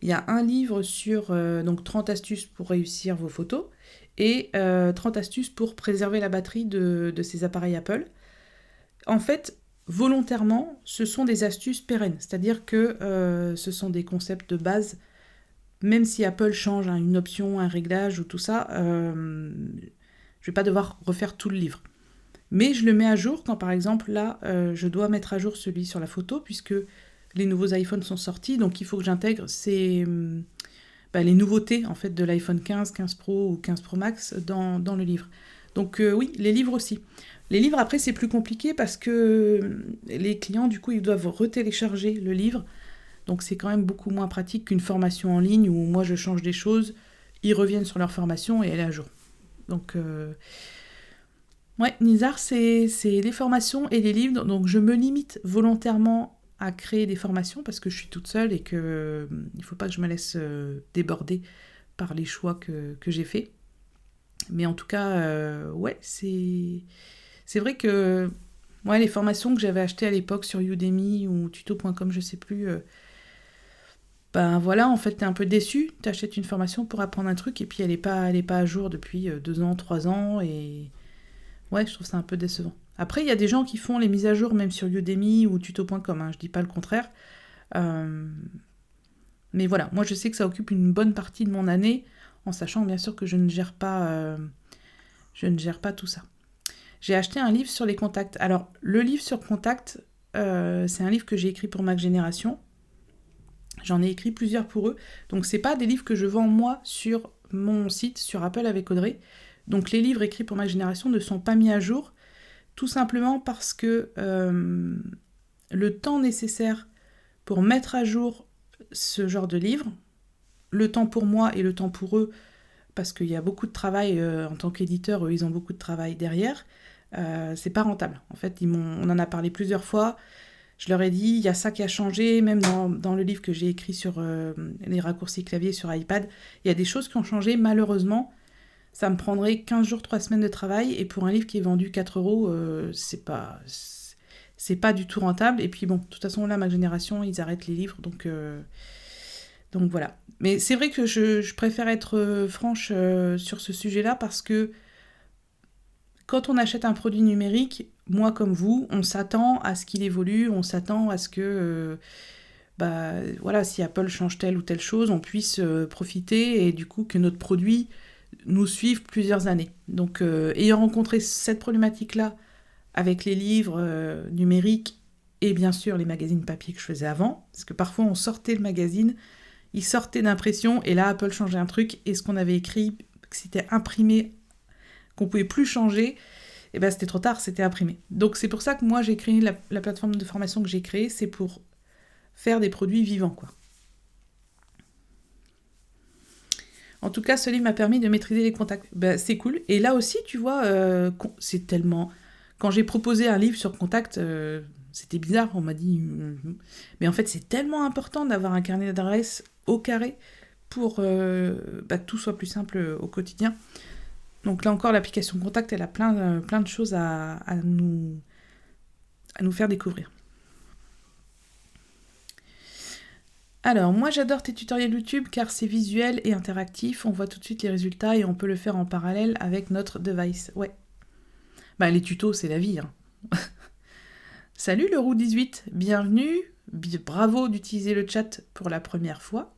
Il y a un livre sur 30 astuces pour réussir vos photos et 30 astuces pour préserver la batterie de ces appareils Apple. En fait, volontairement, ce sont des astuces pérennes. C'est-à-dire que ce sont des concepts de base. Même si Apple change une option, un réglage ou tout ça, je ne vais pas devoir refaire tout le livre. Mais je le mets à jour quand, par exemple, là, je dois mettre à jour celui sur la photo, puisque les nouveaux iPhones sont sortis, donc il faut que j'intègre les nouveautés, en fait, de l'iPhone 15, 15 Pro ou 15 Pro Max dans le livre. Donc oui, les livres aussi. Les livres, après, c'est plus compliqué parce que les clients, du coup, ils doivent retélécharger le livre. Donc c'est quand même beaucoup moins pratique qu'une formation en ligne où moi, je change des choses, ils reviennent sur leur formation et elle est à jour. Donc... Ouais, Nizar, c'est les formations et les livres, donc je me limite volontairement à créer des formations parce que je suis toute seule et qu'il ne faut pas que je me laisse déborder par les choix que j'ai faits. Mais en tout cas, c'est vrai que les formations que j'avais achetées à l'époque sur Udemy ou tuto.com, je sais plus, en fait, t'es un peu déçu, t'achètes une formation pour apprendre un truc et puis elle est pas à jour depuis 2 ans, 3 ans et... Ouais, je trouve ça un peu décevant. Après, il y a des gens qui font les mises à jour même sur Udemy ou tuto.com, je dis pas le contraire. Mais voilà, moi je sais que ça occupe une bonne partie de mon année, en sachant bien sûr que je ne gère pas tout ça. J'ai acheté un livre sur les contacts. Alors, le livre sur contacts, c'est un livre que j'ai écrit pour Mac Génération. J'en ai écrit plusieurs pour eux. Donc, c'est pas des livres que je vends moi sur mon site, sur Apple avec Audrey. Donc les livres écrits pour ma génération ne sont pas mis à jour, tout simplement parce que le temps nécessaire pour mettre à jour ce genre de livre, le temps pour moi et le temps pour eux, parce qu'il y a beaucoup de travail en tant qu'éditeur, eux ils ont beaucoup de travail derrière, c'est pas rentable. En fait, on en a parlé plusieurs fois, je leur ai dit, il y a ça qui a changé, même dans le livre que j'ai écrit sur les raccourcis clavier sur iPad, il y a des choses qui ont changé malheureusement. Ça me prendrait 15 jours, 3 semaines de travail, et pour un livre qui est vendu 4 €, c'est pas du tout rentable. Et puis bon, de toute façon, là, ma génération, ils arrêtent les livres, donc voilà. Mais c'est vrai que je préfère être franche sur ce sujet-là, parce que quand on achète un produit numérique, moi comme vous, on s'attend à ce qu'il évolue, on s'attend à ce que... si Apple change telle ou telle chose, on puisse profiter, et du coup que notre produit... nous suivent plusieurs années. Donc, ayant rencontré cette problématique-là avec les livres numériques et bien sûr les magazines papier que je faisais avant, parce que parfois on sortait le magazine, il sortait d'impression et là Apple changeait un truc et ce qu'on avait écrit, que c'était imprimé, qu'on pouvait plus changer, et c'était trop tard, c'était imprimé. Donc c'est pour ça que moi j'ai créé la plateforme de formation que j'ai créée, c'est pour faire des produits vivants, quoi. En tout cas, ce livre m'a permis de maîtriser les contacts. C'est cool. Et là aussi, tu vois, c'est tellement... Quand j'ai proposé un livre sur contact, c'était bizarre, on m'a dit... Mais en fait, c'est tellement important d'avoir un carnet d'adresses au carré pour que tout soit plus simple au quotidien. Donc là encore, l'application Contact, elle a plein de choses à nous faire découvrir. Alors, moi j'adore tes tutoriels YouTube car c'est visuel et interactif, on voit tout de suite les résultats et on peut le faire en parallèle avec notre device. Ouais. Bah les tutos, c'est la vie, hein. Salut le roux 18, bienvenue, bravo d'utiliser le chat pour la première fois.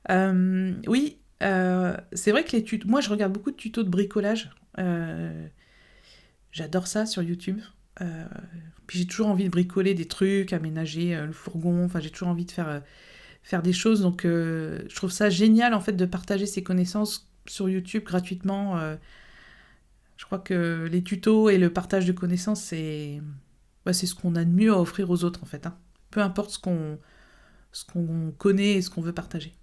Oui, c'est vrai que les tutos... Moi je regarde beaucoup de tutos de bricolage, j'adore ça sur YouTube. Puis j'ai toujours envie de bricoler des trucs, aménager le fourgon, enfin j'ai toujours envie de faire des choses, donc je trouve ça génial en fait de partager ses connaissances sur YouTube gratuitement. Je crois que les tutos et le partage de connaissances, c'est ce qu'on a de mieux à offrir aux autres en fait, hein. Peu importe ce qu'on connaît et ce qu'on veut partager.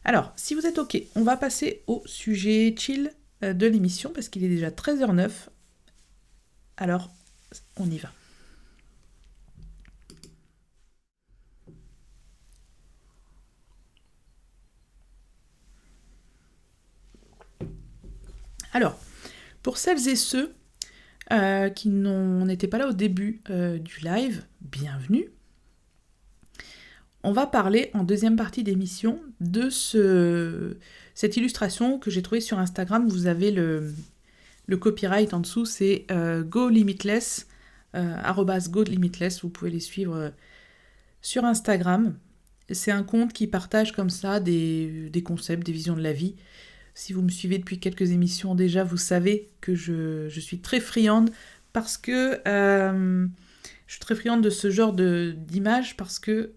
Alors, si vous êtes OK, on va passer au sujet chill de l'émission parce qu'il est déjà 13h09. Alors, on y va. Alors, pour celles et ceux qui n'étaient pas là au début du live, bienvenue. On va parler en deuxième partie d'émission de cette illustration que j'ai trouvée sur Instagram. Vous avez le copyright en dessous, c'est @golimitless, @golimitless. Vous pouvez les suivre sur Instagram. C'est un compte qui partage comme ça des concepts, des visions de la vie. Si vous me suivez depuis quelques émissions déjà, vous savez que je suis très friande parce que je suis très friande de ce genre d'images parce que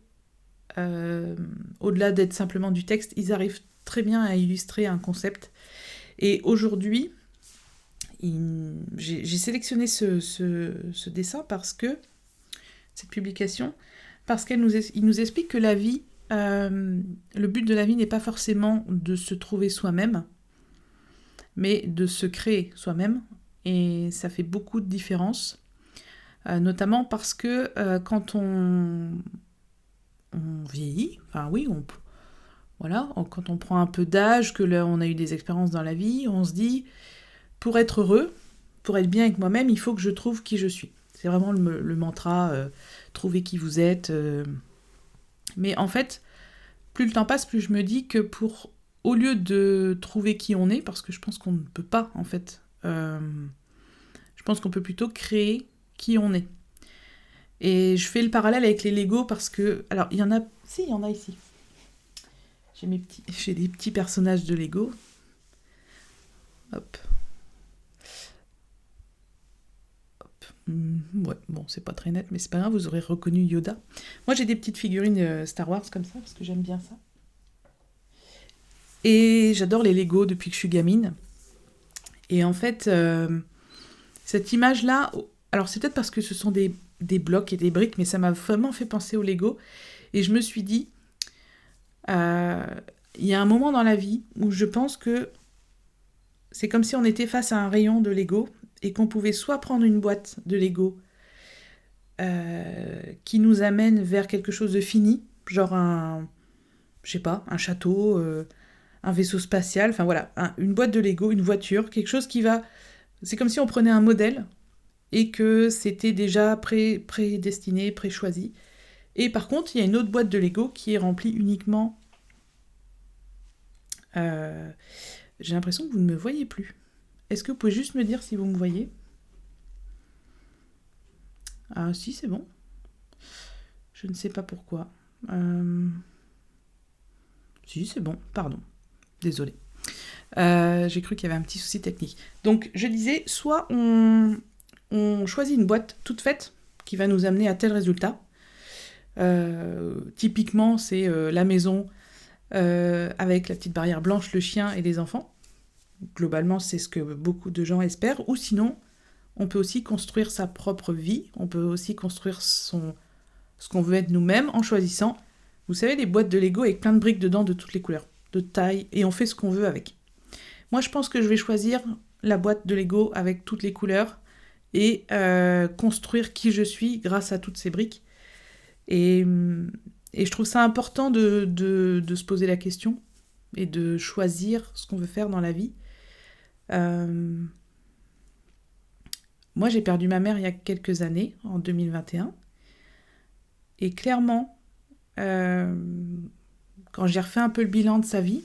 au-delà d'être simplement du texte, ils arrivent très bien à illustrer un concept. Et aujourd'hui, j'ai sélectionné ce dessin parce que cette publication, parce qu'il nous explique que la vie, le but de la vie n'est pas forcément de se trouver soi-même, mais de se créer soi-même. Et ça fait beaucoup de différence, notamment parce que quand on vieillit, enfin oui, voilà, quand on prend un peu d'âge, que là on a eu des expériences dans la vie, on se dit, pour être heureux, pour être bien avec moi-même, il faut que je trouve qui je suis. C'est vraiment le mantra, trouver qui vous êtes. Mais en fait, plus le temps passe, plus je me dis que au lieu de trouver qui on est, parce que je pense qu'on ne peut pas, en fait, je pense qu'on peut plutôt créer qui on est. Et je fais le parallèle avec les Lego parce que... Alors, il y en a ici. J'ai des petits personnages de Lego. Hop. Ouais, bon, c'est pas très net, mais c'est pas grave, vous aurez reconnu Yoda. Moi, j'ai des petites figurines Star Wars comme ça, parce que j'aime bien ça. Et j'adore les Lego depuis que je suis gamine. Et en fait, cette image-là... Alors, c'est peut-être parce que ce sont des blocs et des briques, mais ça m'a vraiment fait penser au Lego. Et je me suis dit, il y a un moment dans la vie où je pense que c'est comme si on était face à un rayon de Lego et qu'on pouvait soit prendre une boîte de Lego qui nous amène vers quelque chose de fini, genre un château, un vaisseau spatial, enfin voilà, une boîte de Lego, une voiture, quelque chose qui va... C'est comme si on prenait un modèle et que c'était déjà prédestiné, préchoisi. Et par contre, il y a une autre boîte de Lego qui est remplie uniquement... J'ai l'impression que vous ne me voyez plus. Est-ce que vous pouvez juste me dire si vous me voyez ? Ah si, c'est bon. Je ne sais pas pourquoi. Si, c'est bon, pardon. Désolée. J'ai cru qu'il y avait un petit souci technique. Donc, je disais, soit on choisit une boîte toute faite qui va nous amener à tel résultat. Typiquement, c'est la maison avec la petite barrière blanche, le chien et les enfants. Globalement, c'est ce que beaucoup de gens espèrent. Ou sinon, on peut aussi construire sa propre vie. On peut aussi construire ce qu'on veut être nous-mêmes en choisissant, vous savez, les boîtes de Lego avec plein de briques dedans de toutes les couleurs, de taille, et on fait ce qu'on veut avec. Moi, je pense que je vais choisir la boîte de Lego avec toutes les couleurs et construire qui je suis grâce à toutes ces briques. Et je trouve ça important de se poser la question et de choisir ce qu'on veut faire dans la vie. Moi, j'ai perdu ma mère il y a quelques années, en 2021. Et clairement, quand j'ai refait un peu le bilan de sa vie,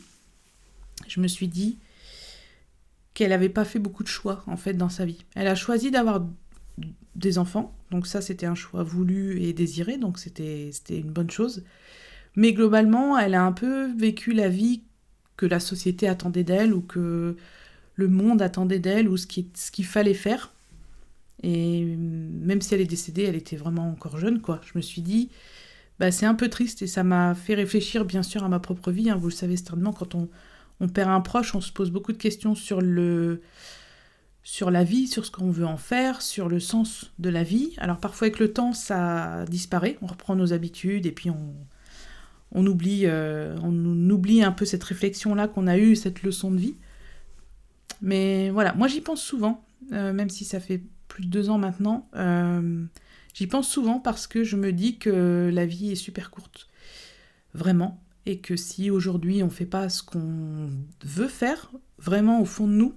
je me suis dit qu'elle n'avait pas fait beaucoup de choix, en fait, dans sa vie. Elle a choisi d'avoir des enfants, donc ça, c'était un choix voulu et désiré, donc c'était une bonne chose. Mais globalement, elle a un peu vécu la vie que la société attendait d'elle, ou que le monde attendait d'elle, ou ce qu'il fallait faire. Et même si elle est décédée, elle était vraiment encore jeune, quoi. Je me suis dit, bah, c'est un peu triste, et ça m'a fait réfléchir, bien sûr, à ma propre vie. Hein. Vous le savez certainement, quand on perd un proche, on se pose beaucoup de questions sur la vie, sur ce qu'on veut en faire, sur le sens de la vie. Alors parfois, avec le temps, ça disparaît, on reprend nos habitudes, et puis on oublie un peu cette réflexion-là qu'on a eue, cette leçon de vie. Mais voilà, moi j'y pense souvent, même si ça fait plus de 2 ans maintenant. J'y pense souvent parce que je me dis que la vie est super courte, vraiment. Et que si aujourd'hui on ne fait pas ce qu'on veut faire, vraiment au fond de nous,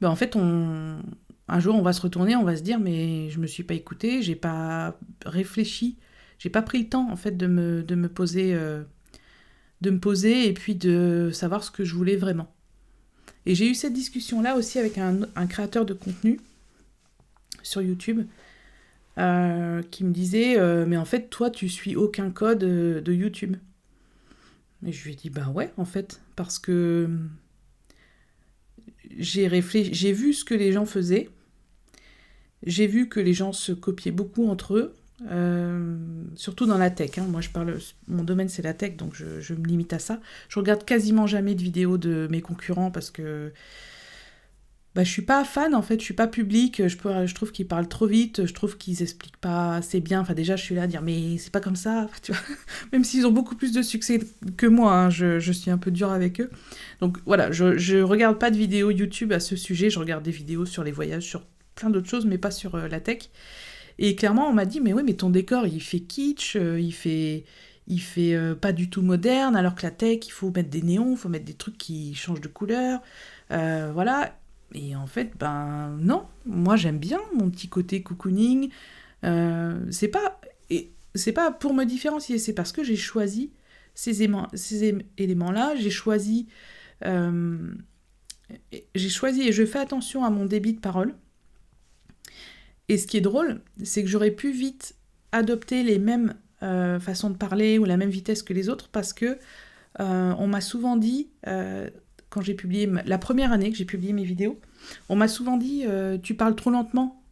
ben en fait, un jour on va se retourner, on va se dire mais je me suis pas écoutée, j'ai pas réfléchi, j'ai pas pris le temps en fait de me poser et puis de savoir ce que je voulais vraiment. Et j'ai eu cette discussion-là aussi avec un créateur de contenu sur YouTube qui me disait mais en fait, toi, tu suis aucun code de YouTube. Et je lui ai dit bah ouais, en fait, parce que j'ai vu ce que les gens faisaient, j'ai vu que les gens se copiaient beaucoup entre eux, surtout dans la tech. Hein. Moi, mon domaine c'est la tech, donc je me limite à ça. Je regarde quasiment jamais de vidéos de mes concurrents parce que je suis pas fan, en fait, je suis pas public, je trouve qu'ils parlent trop vite, je trouve qu'ils expliquent pas assez bien. Enfin, déjà, je suis là à dire mais c'est pas comme ça, tu vois. Même s'ils ont beaucoup plus de succès que moi, hein, je suis un peu dure avec eux. Donc voilà, je regarde pas de vidéos YouTube à ce sujet, je regarde des vidéos sur les voyages, sur plein d'autres choses, mais pas sur la tech. Et clairement, on m'a dit mais oui, mais ton décor, il fait kitsch, il fait pas du tout moderne, alors que la tech, il faut mettre des néons, il faut mettre des trucs qui changent de couleur, voilà. Et en fait, ben non, moi j'aime bien mon petit côté cocooning. C'est pas pour me différencier, c'est parce que j'ai choisi ces éléments-là, j'ai choisi et je fais attention à mon débit de parole. Et ce qui est drôle, c'est que j'aurais pu vite adopter les mêmes façons de parler ou la même vitesse que les autres parce que on m'a souvent dit, quand j'ai publié la première année que j'ai publié mes vidéos, on m'a souvent dit tu parles trop lentement.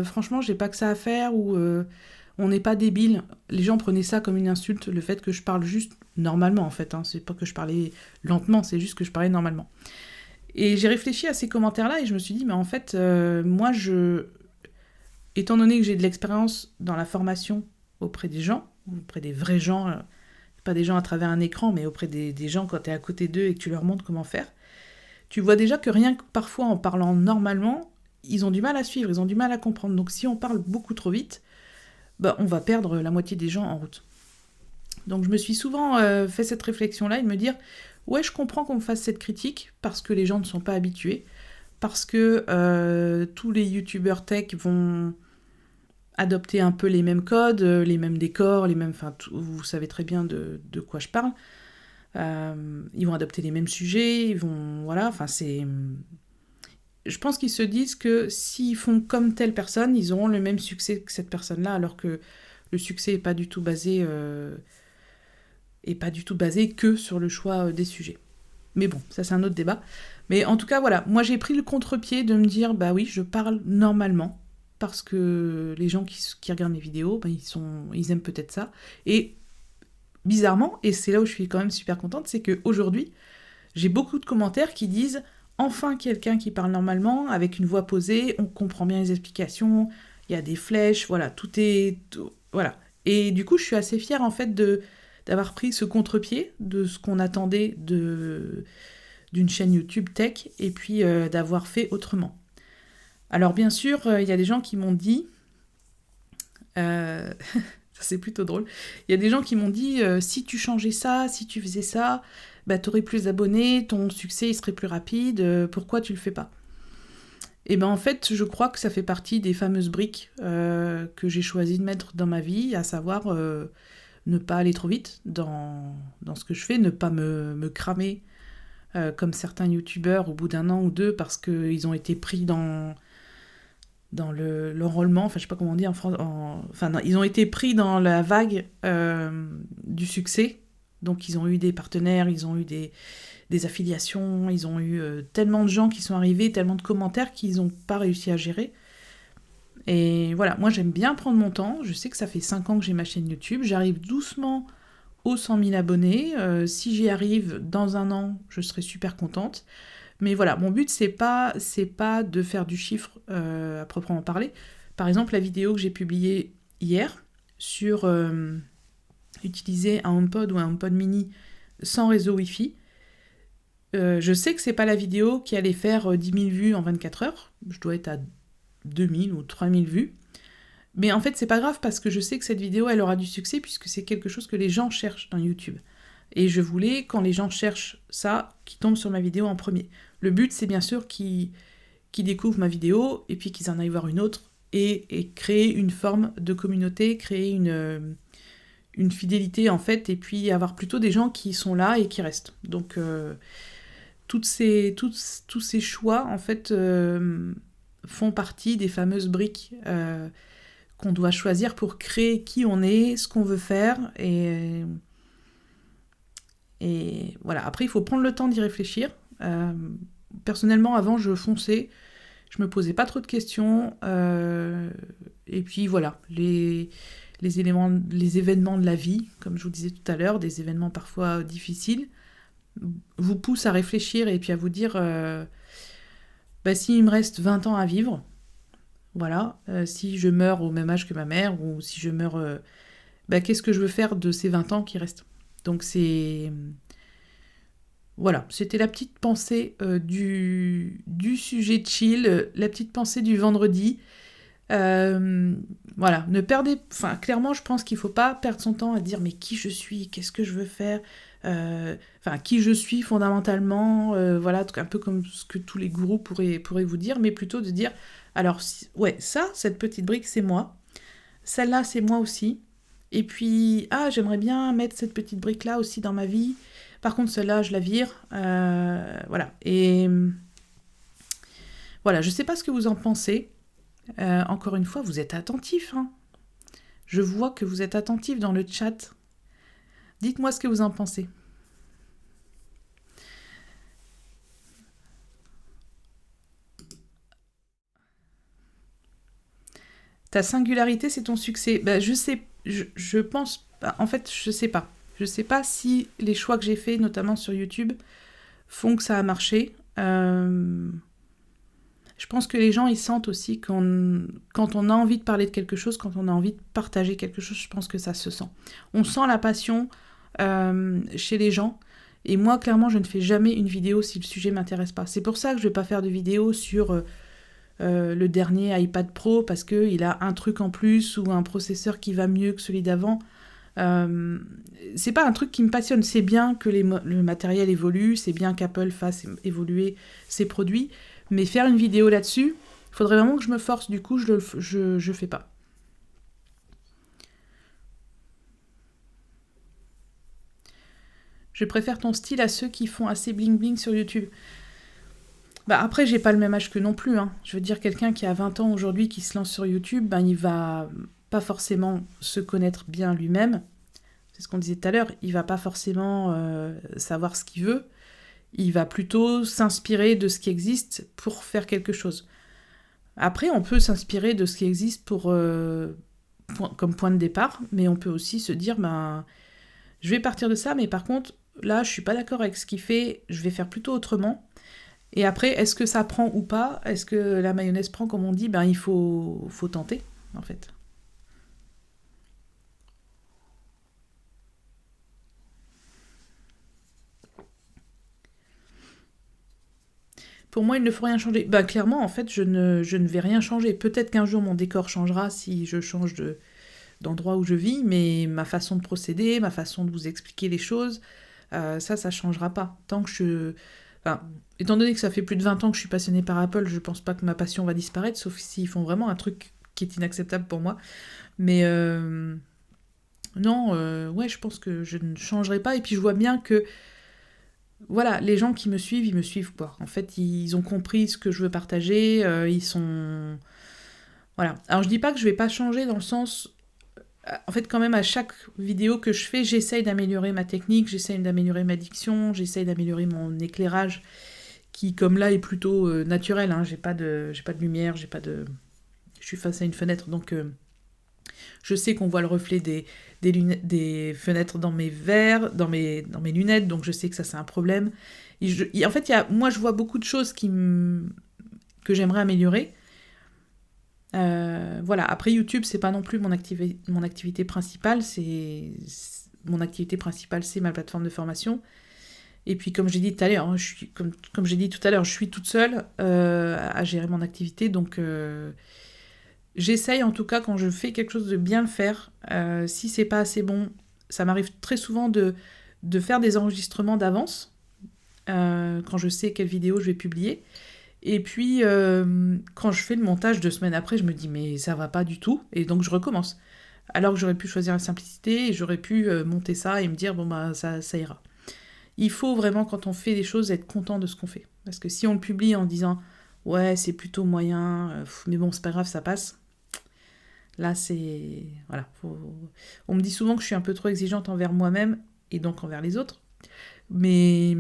Franchement, j'ai pas que ça à faire, ou on n'est pas débile. Les gens prenaient ça comme une insulte, le fait que je parle juste normalement, en fait. Hein. C'est pas que je parlais lentement, c'est juste que je parlais normalement. Et j'ai réfléchi à ces commentaires-là et je me suis dit, mais en fait, moi, étant donné que j'ai de l'expérience dans la formation auprès des gens, auprès des vrais gens, pas des gens à travers un écran, mais auprès des gens quand tu es à côté d'eux et que tu leur montres comment faire, tu vois déjà que rien que parfois en parlant normalement, ils ont du mal à suivre, ils ont du mal à comprendre. Donc si on parle beaucoup trop vite, on va perdre la moitié des gens en route. Donc je me suis souvent fait cette réflexion-là et de me dire, ouais, je comprends qu'on me fasse cette critique, parce que les gens ne sont pas habitués, parce que tous les youtubeurs tech vont adopter un peu les mêmes codes, les mêmes décors, vous savez très bien de quoi je parle. Ils vont adopter les mêmes sujets, je pense qu'ils se disent que s'ils font comme telle personne, ils auront le même succès que cette personne-là, alors que le succès n'est pas du tout basé que sur le choix des sujets. Mais bon, ça c'est un autre débat. Mais en tout cas, voilà, moi j'ai pris le contre-pied de me dire, bah oui, je parle normalement, parce que les gens qui regardent mes vidéos, ils aiment peut-être ça. Et bizarrement, et c'est là où je suis quand même super contente, c'est qu'aujourd'hui, j'ai beaucoup de commentaires qui disent « Enfin quelqu'un qui parle normalement, avec une voix posée, on comprend bien les explications, il y a des flèches, voilà, voilà. » Et du coup, je suis assez fière en fait d'avoir pris ce contre-pied de ce qu'on attendait d'une chaîne YouTube tech, et puis d'avoir fait autrement. Alors bien sûr, il y a des gens qui m'ont dit... c'est plutôt drôle. Il y a des gens qui m'ont dit si tu changeais ça, si tu faisais ça, t'aurais plus d'abonnés, ton succès il serait plus rapide, pourquoi tu le fais pas ? Et ben en fait, je crois que ça fait partie des fameuses briques que j'ai choisi de mettre dans ma vie, à savoir ne pas aller trop vite dans ce que je fais, ne pas me cramer comme certains youtubeurs au bout d'un an ou deux parce qu'ils ont été pris dans l'enrôlement, enfin je sais pas comment on dit en France, enfin non, ils ont été pris dans la vague du succès, donc ils ont eu des partenaires, ils ont eu des affiliations, ils ont eu tellement de gens qui sont arrivés, tellement de commentaires qu'ils n'ont pas réussi à gérer. Et voilà, moi j'aime bien prendre mon temps, je sais que ça fait 5 ans que j'ai ma chaîne YouTube, j'arrive doucement aux 100 000 abonnés, si j'y arrive dans un an, je serai super contente. Mais voilà, mon but, c'est pas de faire du chiffre à proprement parler. Par exemple, la vidéo que j'ai publiée hier sur utiliser un HomePod ou un HomePod mini sans réseau Wi-Fi, je sais que c'est pas la vidéo qui allait faire 10 000 vues en 24 heures. Je dois être à 2 000 ou 3 000 vues. Mais en fait, c'est pas grave parce que je sais que cette vidéo, elle aura du succès puisque c'est quelque chose que les gens cherchent dans YouTube. Et je voulais, quand les gens cherchent ça, qu'ils tombent sur ma vidéo en premier. Le but, c'est bien sûr qu'ils découvrent ma vidéo et puis qu'ils en aillent voir une autre et créer une forme de communauté, créer une fidélité en fait, et puis avoir plutôt des gens qui sont là et qui restent. Donc tous ces choix en fait font partie des fameuses briques qu'on doit choisir pour créer qui on est, ce qu'on veut faire et voilà. Après, il faut prendre le temps d'y réfléchir. Personnellement, avant, je fonçais, je me posais pas trop de questions. Et puis voilà, les événements de la vie, comme je vous disais tout à l'heure, des événements parfois difficiles, vous poussent à réfléchir et puis à vous dire s'il me reste 20 ans à vivre, voilà, si je meurs au même âge que ma mère ou si je meurs, qu'est-ce que je veux faire de ces 20 ans qui restent ? Donc c'est... Voilà, c'était la petite pensée du sujet chill, la petite pensée du vendredi. Voilà, ne perdez... Enfin, clairement, je pense qu'il ne faut pas perdre son temps à dire mais qui je suis, qu'est-ce que je veux faire, qui je suis fondamentalement, voilà, un peu comme ce que tous les gourous pourraient vous dire, mais plutôt de dire, alors, ouais, cette petite brique, c'est moi. Celle-là, c'est moi aussi. Et puis, j'aimerais bien mettre cette petite brique-là aussi dans ma vie. Par contre, celle-là, je la vire. Voilà. Et voilà, je sais pas ce que vous en pensez. Encore une fois, vous êtes attentifs. Hein. Je vois que vous êtes attentifs dans le chat. Dites-moi ce que vous en pensez. Ta singularité, c'est ton succès. Je sais, je pense... En fait, je sais pas. Je sais pas si les choix que j'ai faits, notamment sur YouTube, font que ça a marché. Je pense que les gens, ils sentent aussi quand on a envie de parler de quelque chose, quand on a envie de partager quelque chose, je pense que ça se sent. On sent la passion chez les gens. Et moi, clairement, je ne fais jamais une vidéo si le sujet m'intéresse pas. C'est pour ça que je vais pas faire de vidéo sur le dernier iPad Pro parce qu'il a un truc en plus ou un processeur qui va mieux que celui d'avant. C'est pas un truc qui me passionne. C'est bien que le matériel évolue, c'est bien qu'Apple fasse évoluer ses produits, mais faire une vidéo là-dessus, il faudrait vraiment que je me force. Du coup, je fais pas. Je préfère ton style à ceux qui font assez bling-bling sur YouTube. Après, j'ai pas le même âge que non plus. Hein. Je veux dire, quelqu'un qui a 20 ans aujourd'hui, qui se lance sur YouTube, il va pas forcément se connaître bien lui-même. C'est ce qu'on disait tout à l'heure. Il va pas forcément savoir ce qu'il veut. Il va plutôt s'inspirer de ce qui existe pour faire quelque chose. Après, on peut s'inspirer de ce qui existe comme point de départ, mais on peut aussi se dire, je vais partir de ça, mais par contre, là, je suis pas d'accord avec ce qu'il fait, je vais faire plutôt autrement. Et après, est-ce que ça prend ou pas ? Est-ce que la mayonnaise prend, comme on dit ? Il faut tenter, en fait. Pour moi, il ne faut rien changer. Clairement, en fait, je ne vais rien changer. Peut-être qu'un jour, mon décor changera si je change d'endroit où je vis, mais ma façon de procéder, ma façon de vous expliquer les choses, ça changera pas. Tant que Enfin, étant donné que ça fait plus de 20 ans que je suis passionnée par Apple, je pense pas que ma passion va disparaître, sauf s'ils font vraiment un truc qui est inacceptable pour moi. Mais non, ouais, je pense que je ne changerai pas. Et puis je vois bien que, voilà, les gens qui me suivent, ils me suivent quoi. En fait, ils ont compris ce que je veux partager, ils sont... Voilà. Alors je dis pas que je vais pas changer dans le sens... En fait, quand même, à chaque vidéo que je fais, j'essaye d'améliorer ma technique, j'essaye d'améliorer ma diction, j'essaye d'améliorer mon éclairage, qui, comme là, est plutôt naturel. Hein. J'ai pas de lumière, j'ai pas de... Je suis face à une fenêtre, donc je sais qu'on voit le reflet des fenêtres dans mes verres, dans mes lunettes, donc je sais que ça, c'est un problème. En fait, moi, je vois beaucoup de choses que j'aimerais améliorer. Voilà. Après, YouTube, c'est pas non plus mon activité principale. Mon activité principale, c'est ma plateforme de formation. Et puis, comme j'ai dit tout à l'heure, hein, comme j'ai dit tout à l'heure, je suis toute seule à gérer mon activité, donc j'essaye en tout cas quand je fais quelque chose de bien le faire. Si c'est pas assez bon, ça m'arrive très souvent de faire des enregistrements d'avance quand je sais quelle vidéo je vais publier. Et puis quand je fais le montage 2 semaines après, je me dis mais ça va pas du tout, et donc je recommence. Alors que j'aurais pu choisir la simplicité et j'aurais pu monter ça et me dire bon bah ça ira. Il faut vraiment, quand on fait des choses, être content de ce qu'on fait. Parce que si on le publie en disant ouais c'est plutôt moyen, mais bon c'est pas grave, ça passe. Là c'est... Voilà. On me dit souvent que je suis un peu trop exigeante envers moi-même et donc envers les autres. Mais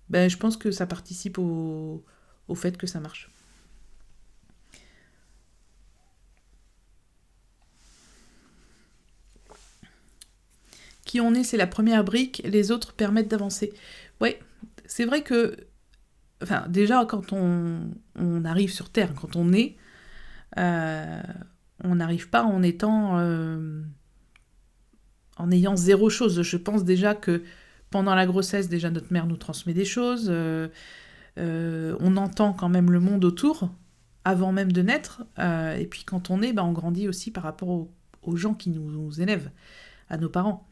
ben, je pense que ça participe au fait que ça marche. Qui on est, c'est la première brique, les autres permettent d'avancer. Ouais, c'est vrai que... Enfin, déjà, quand on arrive sur Terre, quand on est, on n'arrive pas en étant... en ayant zéro chose. Je pense déjà que pendant la grossesse, déjà notre mère nous transmet des choses. On entend quand même le monde autour avant même de naître. Et puis quand on est, on grandit aussi par rapport aux gens qui nous élèvent, à nos parents.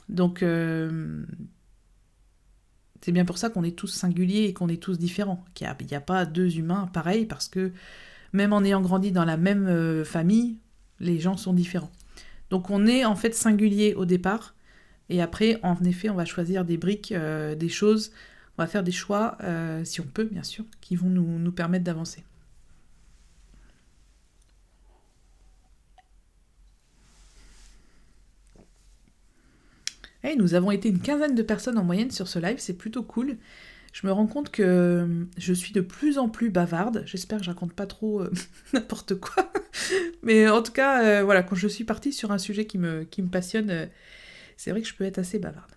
Donc c'est bien pour ça qu'on est tous singuliers et qu'on est tous différents. Qu'il n'y a pas 2 humains pareils, parce que même en ayant grandi dans la même famille, les gens sont différents. Donc on est en fait singulier au départ, et après, en effet, on va choisir des briques, des choses, on va faire des choix, si on peut bien sûr, qui vont nous permettre d'avancer. Hey, nous avons été une 15aine de personnes en moyenne sur ce live, c'est plutôt cool. Je me rends compte que je suis de plus en plus bavarde. J'espère que je raconte pas trop n'importe quoi. Mais en tout cas, voilà, quand je suis partie sur un sujet qui me passionne, c'est vrai que je peux être assez bavarde.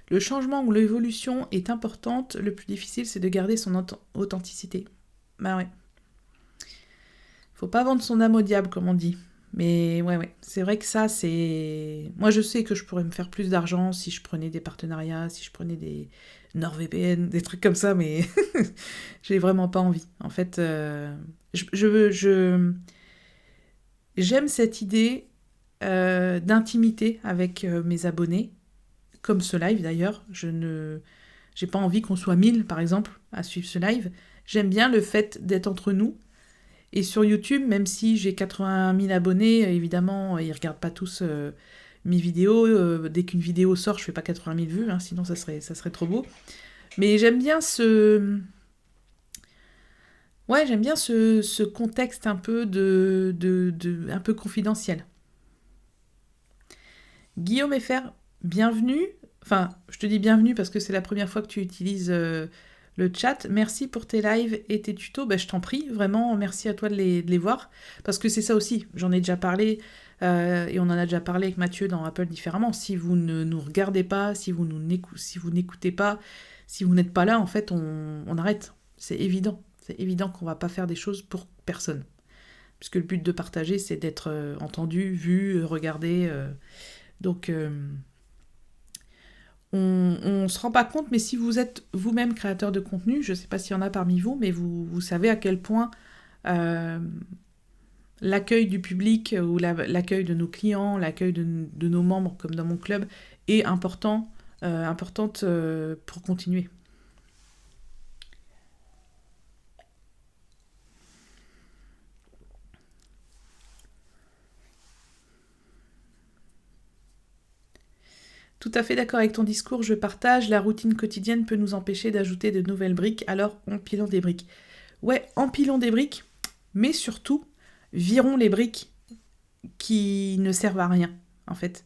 Le changement ou l'évolution est importante. Le plus difficile, c'est de garder son authenticité. Bah ouais. Faut pas vendre son âme au diable, comme on dit. Mais ouais. C'est vrai que ça, c'est... Moi, je sais que je pourrais me faire plus d'argent si je prenais des partenariats, si je prenais des NordVPN, des trucs comme ça, mais j'ai vraiment pas envie. En fait, j'aime cette idée d'intimité avec mes abonnés, comme ce live d'ailleurs. J'ai pas envie qu'on soit 1000, par exemple, à suivre ce live. J'aime bien le fait d'être entre nous. Et sur YouTube, même si j'ai 80 000 abonnés, évidemment, ils regardent pas tous mes vidéos. Dès qu'une vidéo sort, je fais pas 80 000 vues, hein, sinon ça serait trop beau. Mais j'aime bien j'aime bien ce contexte un peu un peu confidentiel. Guillaume FR, bienvenue. Enfin, je te dis bienvenue parce que c'est la première fois que tu utilises le chat. Merci pour tes lives et tes tutos. Je t'en prie, vraiment, merci à toi de les voir. Parce que c'est ça aussi, j'en ai déjà parlé, et on en a déjà parlé avec Mathieu dans Apple différemment. Si vous ne nous regardez pas, si vous n'écoutez pas, si vous n'êtes pas là, en fait, on arrête. C'est évident. C'est évident qu'on va pas faire des choses pour personne. Puisque le but de partager, c'est d'être entendu, vu, regardé. Donc, on se rend pas compte, mais si vous êtes vous-même créateur de contenu, je sais pas s'il y en a parmi vous, mais vous savez à quel point l'accueil du public ou l'accueil de nos clients, l'accueil de nos membres, comme dans mon club, est importante pour continuer. Tout à fait d'accord avec ton discours, je partage. La routine quotidienne peut nous empêcher d'ajouter de nouvelles briques, alors empilons des briques. Ouais, empilons des briques, mais surtout, virons les briques qui ne servent à rien, en fait.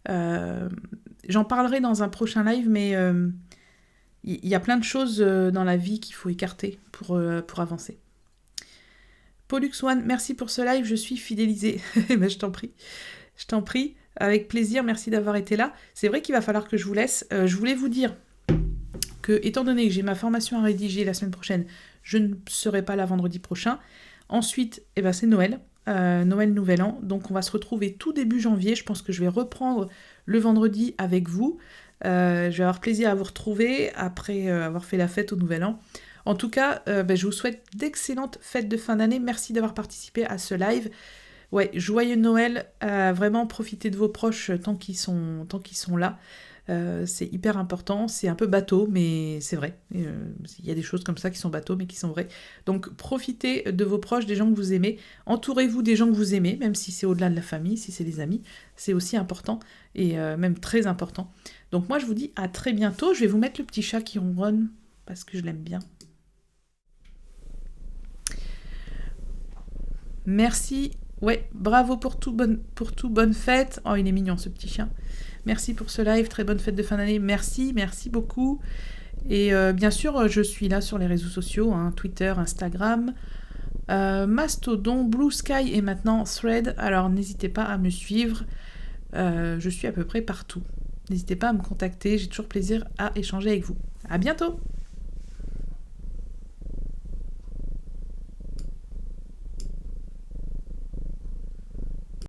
J'en parlerai dans un prochain live, mais il y a plein de choses dans la vie qu'il faut écarter pour avancer. Pollux One, merci pour ce live, je suis fidélisée. Ben, je t'en prie, avec plaisir, merci d'avoir été là. C'est vrai qu'il va falloir que je vous laisse. Je voulais vous dire que, étant donné que j'ai ma formation à rédiger la semaine prochaine, je ne serai pas là vendredi prochain. Ensuite, c'est Noël. Noël, Nouvel An. Donc on va se retrouver tout début janvier. Je pense que je vais reprendre le vendredi avec vous. Je vais avoir plaisir à vous retrouver après avoir fait la fête au Nouvel An. En tout cas, je vous souhaite d'excellentes fêtes de fin d'année. Merci d'avoir participé à ce live. Ouais, joyeux Noël. Vraiment, profitez de vos proches tant qu'ils sont là. C'est hyper important, c'est un peu bateau, mais c'est vrai. Il y a des choses comme ça qui sont bateaux, mais qui sont vraies. Donc profitez de vos proches, des gens que vous aimez. Entourez-vous des gens que vous aimez, même si c'est au-delà de la famille, si c'est des amis. C'est aussi important, et même très important. Donc moi, je vous dis à très bientôt. Je vais vous mettre le petit chat qui ronronne, parce que je l'aime bien. Merci. Ouais, bravo pour tout, bonne fête. Oh, il est mignon, ce petit chien. Merci pour ce live, très bonne fête de fin d'année. Merci beaucoup. Et bien sûr, je suis là sur les réseaux sociaux, Twitter, Instagram, Mastodon, Blue Sky et maintenant Thread. Alors n'hésitez pas à me suivre, je suis à peu près partout. N'hésitez pas à me contacter, j'ai toujours plaisir à échanger avec vous. À bientôt!